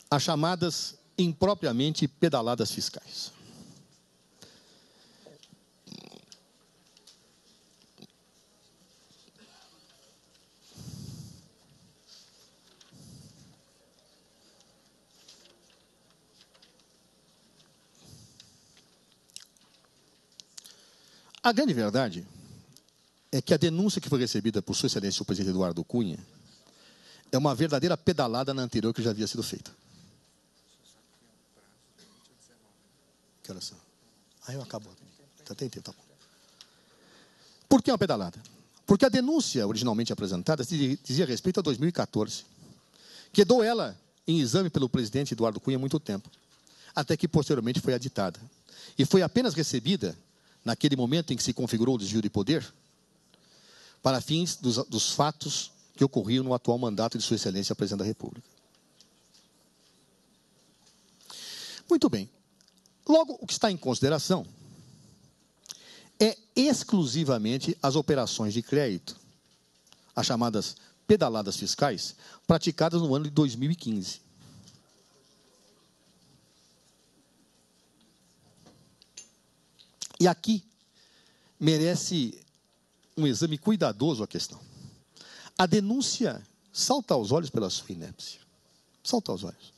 As chamadas impropriamente pedaladas fiscais. A grande verdade é que a denúncia que foi recebida por Sua Excelência o presidente Eduardo Cunha é uma verdadeira pedalada na anterior que já havia sido feita. Que horas são? Eu acabo. Tá bom. Por que uma pedalada? Porque a denúncia originalmente apresentada dizia respeito a 2014. Quedou ela em exame pelo presidente Eduardo Cunha há muito tempo, até que posteriormente foi aditada. E foi apenas recebida naquele momento em que se configurou o desvio de poder, para fins dos fatos que ocorriam no atual mandato de Sua Excelência, Presidente da República. Muito bem. Logo, o que está em consideração é exclusivamente as operações de crédito, as chamadas pedaladas fiscais, praticadas no ano de 2015. E aqui merece um exame cuidadoso a questão. A denúncia salta aos olhos pela sua inépcia. Salta aos olhos.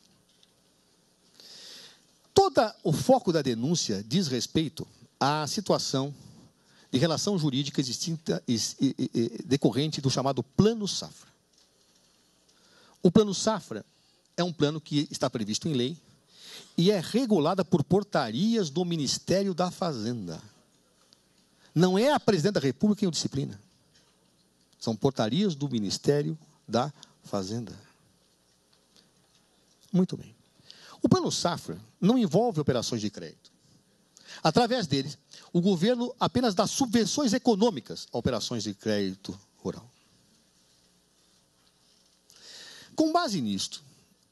Todo o foco da denúncia diz respeito à situação de relação jurídica existente decorrente do chamado Plano Safra. O Plano Safra é um plano que está previsto em lei e é regulada por portarias do Ministério da Fazenda. Não é a Presidente da República quem o disciplina. São portarias do Ministério da Fazenda. Muito bem. O Plano Safra não envolve operações de crédito. Através dele, o governo apenas dá subvenções econômicas a operações de crédito rural. Com base nisto,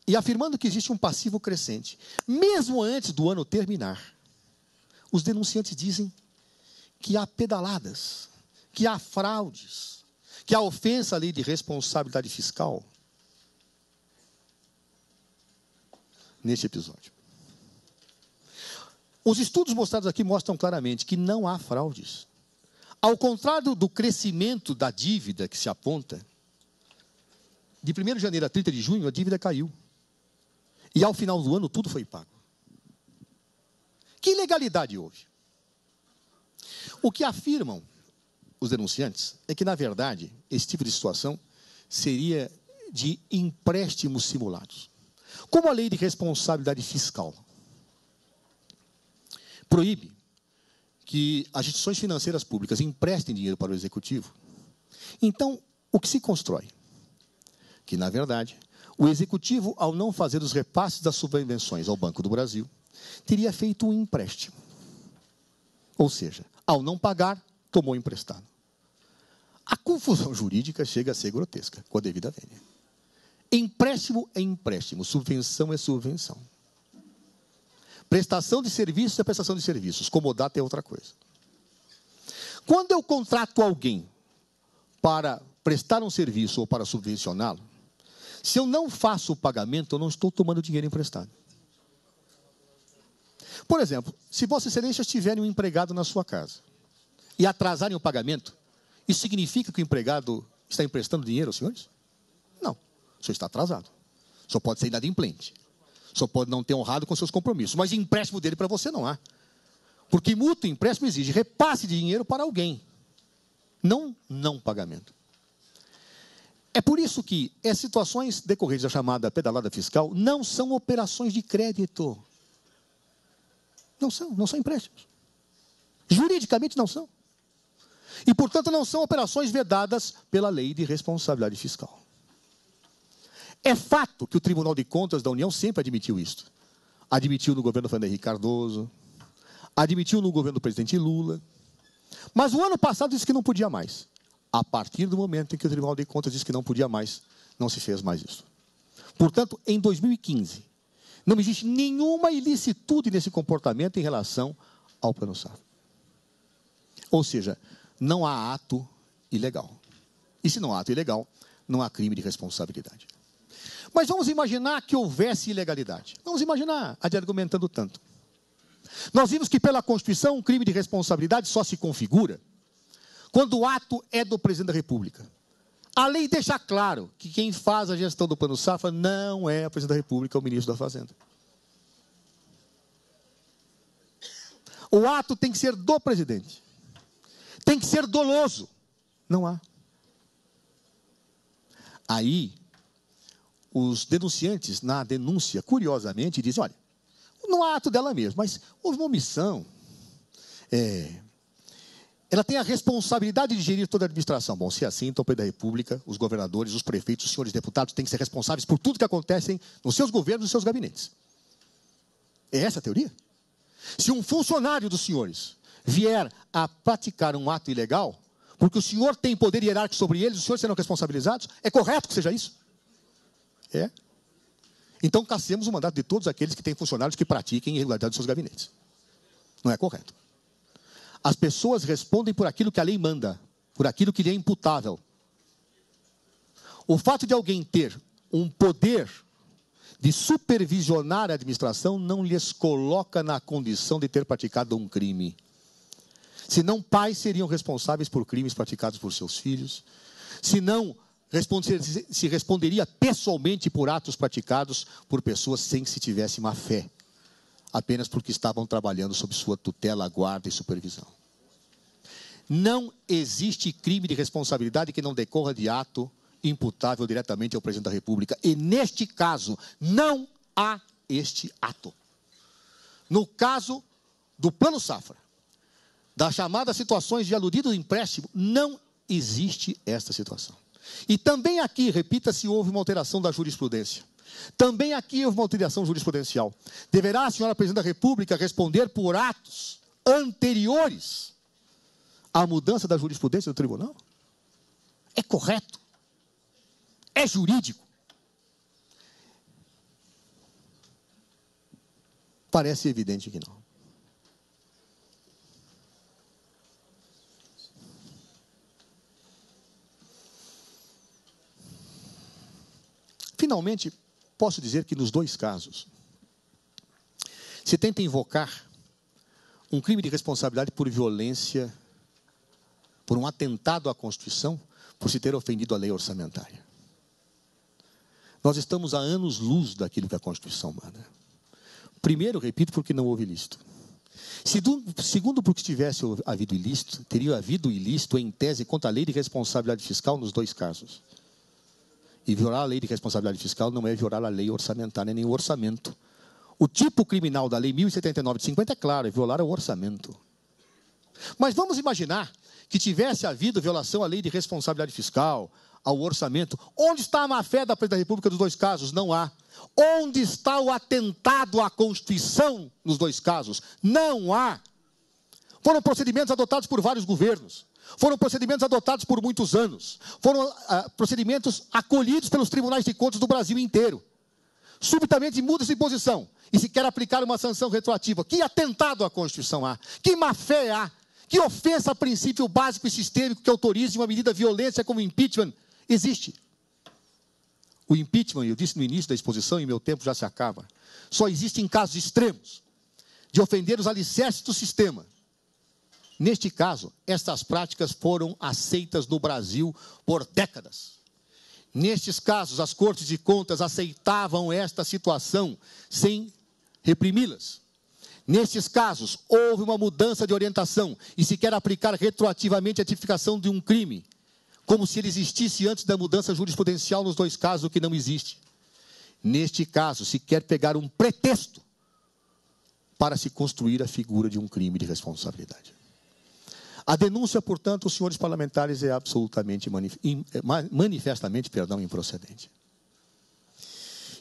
e afirmando que existe um passivo crescente, mesmo antes do ano terminar, os denunciantes dizem que há pedaladas, que há fraudes, que há ofensa à lei de responsabilidade fiscal neste episódio. Os estudos mostrados aqui mostram claramente que não há fraudes. Ao contrário do crescimento da dívida que se aponta, de 1º de janeiro a 30 de junho, a dívida caiu. E ao final do ano, tudo foi pago. Que ilegalidade houve? O que afirmam os denunciantes é que, na verdade, esse tipo de situação seria de empréstimos simulados. Como a lei de responsabilidade fiscal proíbe que as instituições financeiras públicas emprestem dinheiro para o executivo, então, o que se constrói? Que, na verdade, o executivo, ao não fazer os repasses das subvenções ao Banco do Brasil, teria feito um empréstimo. Ou seja, ao não pagar, tomou emprestado. A confusão jurídica chega a ser grotesca, com a devida vênia. Empréstimo é empréstimo, subvenção é subvenção. Prestação de serviços é prestação de serviços, comodato é outra coisa. Quando eu contrato alguém para prestar um serviço ou para subvencioná-lo, se eu não faço o pagamento, eu não estou tomando dinheiro emprestado. Por exemplo, se Vossa Excelência tiver um empregado na sua casa e atrasarem o pagamento, isso significa que o empregado está emprestando dinheiro aos senhores? Não. O senhor está atrasado. O senhor pode ser inadimplente. O senhor pode não ter honrado com seus compromissos. Mas empréstimo dele para você não há. Porque mútuo empréstimo exige repasse de dinheiro para alguém. Não pagamento. É por isso que as situações decorrentes da chamada pedalada fiscal não são operações de crédito. Não são empréstimos. Juridicamente não são. E, portanto, não são operações vedadas pela lei de responsabilidade fiscal. É fato que o Tribunal de Contas da União sempre admitiu isso. Admitiu no governo Fernando Henrique Cardoso, admitiu no governo do presidente Lula. Mas o ano passado disse que não podia mais. A partir do momento em que o Tribunal de Contas disse que não podia mais, não se fez mais isso. Portanto, em 2015, não existe nenhuma ilicitude nesse comportamento em relação ao Plano Safra. Ou seja, não há ato ilegal. E se não há ato ilegal, não há crime de responsabilidade. Mas vamos imaginar que houvesse ilegalidade. Vamos imaginar, argumentando tanto. Nós vimos que pela Constituição um crime de responsabilidade só se configura quando o ato é do presidente da República. A lei deixa claro que quem faz a gestão do Plano Safra não é o presidente da República, é o ministro da Fazenda. O ato tem que ser do presidente. Tem que ser doloso. Não há. Aí, os denunciantes, na denúncia, curiosamente, dizem, olha, não há ato dela mesmo, mas houve uma omissão. Ela tem a responsabilidade de gerir toda a administração. Bom, se é assim, então o presidente da República, os governadores, os prefeitos, os senhores deputados têm que ser responsáveis por tudo que acontece nos seus governos, nos seus gabinetes. É essa a teoria? Se um funcionário dos senhores vier a praticar um ato ilegal, porque o senhor tem poder hierárquico sobre eles, os senhores serão responsabilizados, é correto que seja isso? É. Então, cassemos o mandato de todos aqueles que têm funcionários que pratiquem irregularidade dos seus gabinetes. Não é correto. As pessoas respondem por aquilo que a lei manda, por aquilo que lhe é imputável. O fato de alguém ter um poder de supervisionar a administração não lhes coloca na condição de ter praticado um crime. Senão, pais seriam responsáveis por crimes praticados por seus filhos. Senão, se responderia pessoalmente por atos praticados por pessoas sem que se tivesse má fé, apenas porque estavam trabalhando sob sua tutela, guarda e supervisão. Não existe crime de responsabilidade que não decorra de ato imputável diretamente ao presidente da República. E, neste caso, não há este ato. No caso do Plano Safra, das chamadas situações de aludido empréstimo, não existe esta situação. E também aqui, repita-se, houve uma alteração da jurisprudência. Também aqui houve uma alteração jurisprudencial. Deverá a senhora presidente da República responder por atos anteriores à mudança da jurisprudência do tribunal? É correto? É jurídico? Parece evidente que não. Finalmente, posso dizer que nos dois casos, se tenta invocar um crime de responsabilidade por violência por um atentado à Constituição, por se ter ofendido a lei orçamentária. Nós estamos a anos-luz daquilo que a Constituição manda. Primeiro, repito, porque não houve ilícito. Segundo, porque se tivesse havido ilícito, teria havido ilícito em tese contra a lei de responsabilidade fiscal nos dois casos. E violar a lei de responsabilidade fiscal não é violar a lei orçamentária, nem o orçamento. O tipo criminal da lei 1079 de 50 é claro, é violar o orçamento. Mas vamos imaginar que tivesse havido violação à lei de responsabilidade fiscal, ao orçamento. Onde está a má-fé da Presidência da República dos dois casos? Não há. Onde está o atentado à Constituição nos dois casos? Não há. Foram procedimentos adotados por vários governos. Foram procedimentos adotados por muitos anos. Foram procedimentos acolhidos pelos tribunais de contas do Brasil inteiro. Subitamente muda-se de posição e se quer aplicar uma sanção retroativa. Que atentado à Constituição há? Que má-fé há? Que ofensa a princípio básico e sistêmico que autorize uma medida de violência como impeachment existe? O impeachment, eu disse no início da exposição, e meu tempo já se acaba, só existe em casos extremos de ofender os alicerces do sistema. Neste caso, estas práticas foram aceitas no Brasil por décadas. Nestes casos, as Cortes de Contas aceitavam esta situação sem reprimi-las. Nestes casos, houve uma mudança de orientação e se quer aplicar retroativamente a tipificação de um crime, como se ele existisse antes da mudança jurisprudencial nos dois casos, o que não existe. Neste caso, se quer pegar um pretexto para se construir a figura de um crime de responsabilidade. A denúncia, portanto, os senhores parlamentares, é absolutamente, manifestamente, improcedente.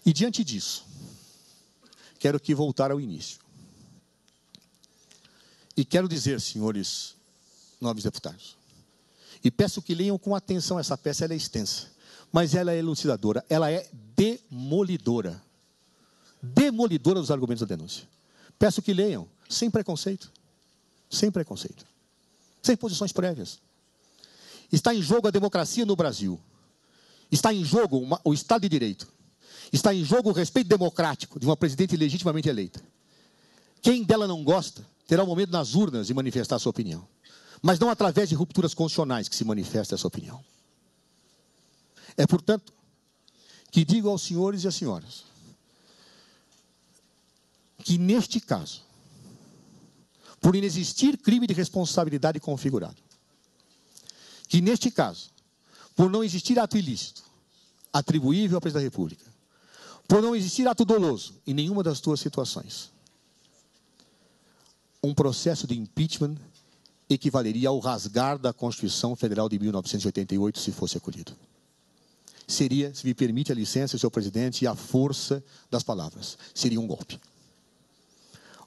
E diante disso, quero aqui voltar ao início. E quero dizer, senhores nobres deputados, e peço que leiam com atenção essa peça, ela é extensa, mas ela é elucidadora, ela é demolidora. Demolidora dos argumentos da denúncia. Peço que leiam, sem preconceito. Sem preconceito. Sem posições prévias. Está em jogo a democracia no Brasil. Está em jogo o Estado de Direito. Está em jogo o respeito democrático de uma presidente legitimamente eleita. Quem dela não gosta, terá um momento nas urnas de manifestar a sua opinião. Mas não através de rupturas constitucionais que se manifesta essa opinião. É, portanto, que digo aos senhores e às senhoras que, neste caso, por inexistir crime de responsabilidade configurado, que, neste caso, por não existir ato ilícito atribuível à Presidência da República, por não existir ato doloso em nenhuma das duas situações, um processo de impeachment equivaleria ao rasgar da Constituição Federal de 1988, se fosse acolhido. Seria, se me permite a licença, senhor presidente, e a força das palavras, seria um golpe.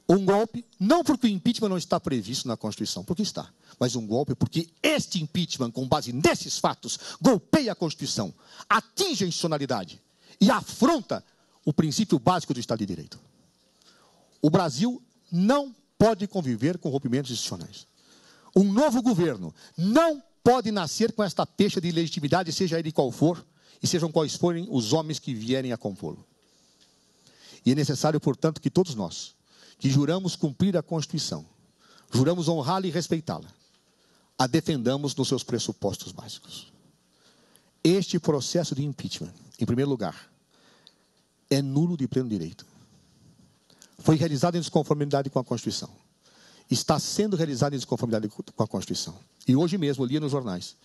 Um golpe, não porque o impeachment não está previsto na Constituição, porque está, mas um golpe porque este impeachment, com base nesses fatos, golpeia a Constituição, atinge a institucionalidade e afronta o princípio básico do Estado de Direito. O Brasil não pode conviver com rompimentos institucionais. Um novo governo não pode nascer com esta pecha de ilegitimidade, seja ele qual for, e sejam quais forem os homens que vierem a compô-lo. E é necessário, portanto, que todos nós, que juramos cumprir a Constituição, juramos honrá-la e respeitá-la, a defendamos nos seus pressupostos básicos. Este processo de impeachment, em primeiro lugar, é nulo de pleno direito. Foi realizado em desconformidade com a Constituição. Está sendo realizado em desconformidade com a Constituição. E hoje mesmo, eu lia nos jornais,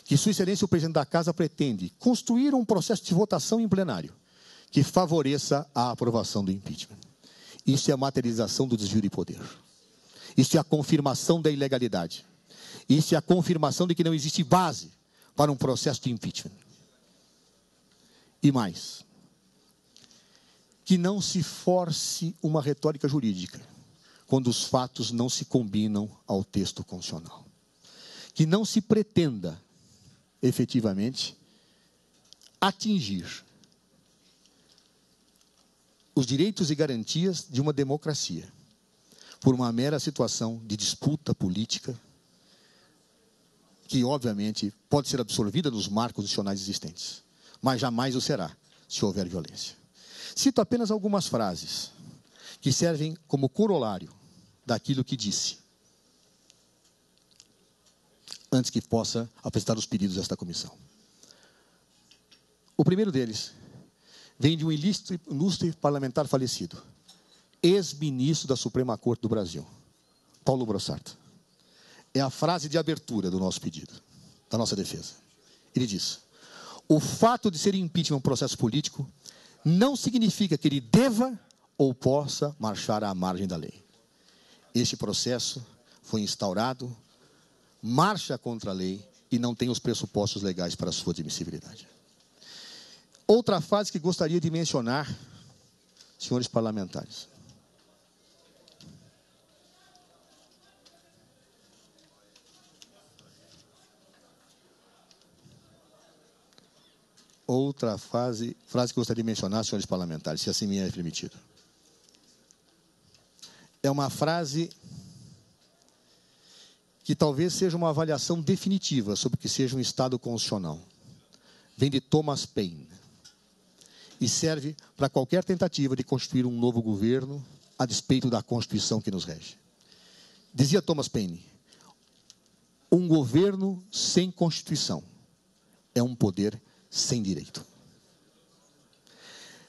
que Sua Excelência, o Presidente da Casa, pretende construir um processo de votação em plenário que favoreça a aprovação do impeachment. Isso é a materialização do desvio de poder. Isso é a confirmação da ilegalidade. Isso é a confirmação de que não existe base para um processo de impeachment. E mais, que não se force uma retórica jurídica quando os fatos não se combinam ao texto constitucional. Que não se pretenda, efetivamente, atingir os direitos e garantias de uma democracia por uma mera situação de disputa política que, obviamente, pode ser absorvida nos marcos constitucionais existentes, mas jamais o será se houver violência. Cito apenas algumas frases que servem como corolário daquilo que disse. antes que possa apresentar os pedidos desta comissão. O primeiro deles vem de um ilustre parlamentar falecido, ex-ministro da Suprema Corte do Brasil, Paulo Brossart. É a frase de abertura do nosso pedido, da nossa defesa. Ele diz: o fato de ser impeachment um processo político não significa que ele deva ou possa marchar à margem da lei. Este processo foi instaurado, marcha contra a lei e não tem os pressupostos legais para a sua admissibilidade. Outra frase que gostaria de mencionar, senhores parlamentares. Outra frase que gostaria de mencionar, senhores parlamentares, se assim me é permitido. É uma frase que talvez seja uma avaliação definitiva sobre o que seja um Estado constitucional. Vem de Thomas Paine e serve para qualquer tentativa de constituir um novo governo a despeito da Constituição que nos rege. Dizia Thomas Paine: um governo sem Constituição é um poder sem direito.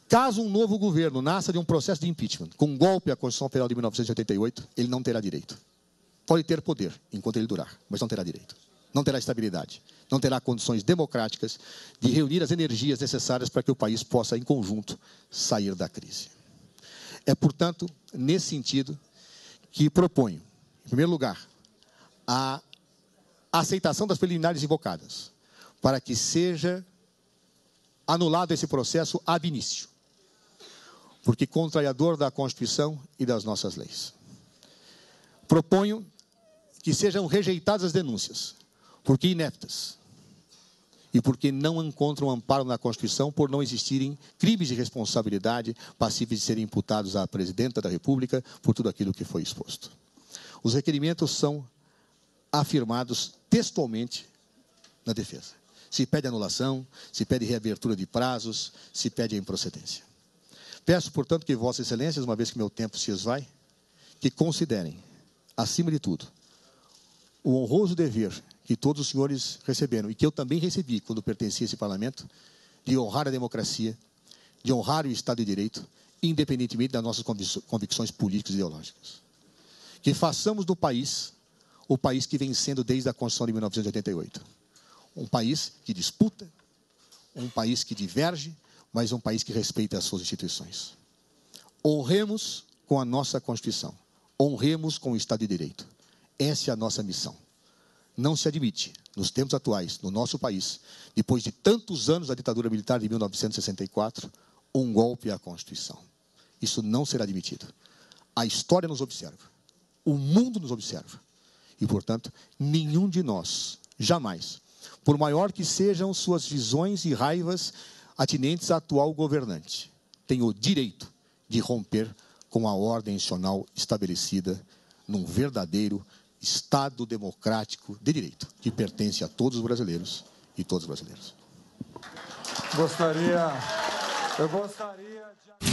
Caso um novo governo nasça de um processo de impeachment, com um golpe à Constituição Federal de 1988, ele não terá direito. Pode ter poder enquanto ele durar, mas não terá direito. Não terá estabilidade. Não terá condições democráticas de reunir as energias necessárias para que o país possa, em conjunto, sair da crise. É, portanto, nesse sentido que proponho, em primeiro lugar, a aceitação das preliminares invocadas, para que seja anulado esse processo ab início, porque contrariador da Constituição e das nossas leis. Proponho que sejam rejeitadas as denúncias, porque ineptas, e porque não encontram amparo na Constituição por não existirem crimes de responsabilidade passíveis de serem imputados à Presidenta da República por tudo aquilo que foi exposto. Os requerimentos são afirmados textualmente na defesa. Se pede anulação, se pede reabertura de prazos, se pede a improcedência. Peço, portanto, que Vossas Excelências, uma vez que meu tempo se esvai, que considerem, acima de tudo, o honroso dever que todos os senhores receberam, e que eu também recebi quando pertencia a esse parlamento, de honrar a democracia, de honrar o Estado de Direito, independentemente das nossas convicções políticas e ideológicas. Que façamos do país o país que vem sendo desde a Constituição de 1988. Um país que disputa, um país que diverge, mas um país que respeita as suas instituições. Honremos com a nossa Constituição. Honremos com o Estado de Direito. Essa é a nossa missão. Não se admite, nos tempos atuais, no nosso país, depois de tantos anos da ditadura militar de 1964, um golpe à Constituição. Isso não será admitido. A história nos observa. O mundo nos observa. E, portanto, nenhum de nós, jamais, por maior que sejam suas visões e raivas atinentes à atual governante, tem o direito de romper com a ordem institucional estabelecida num verdadeiro Estado democrático de direito, que pertence a todos os brasileiros e todos os brasileiros. Eu gostaria de...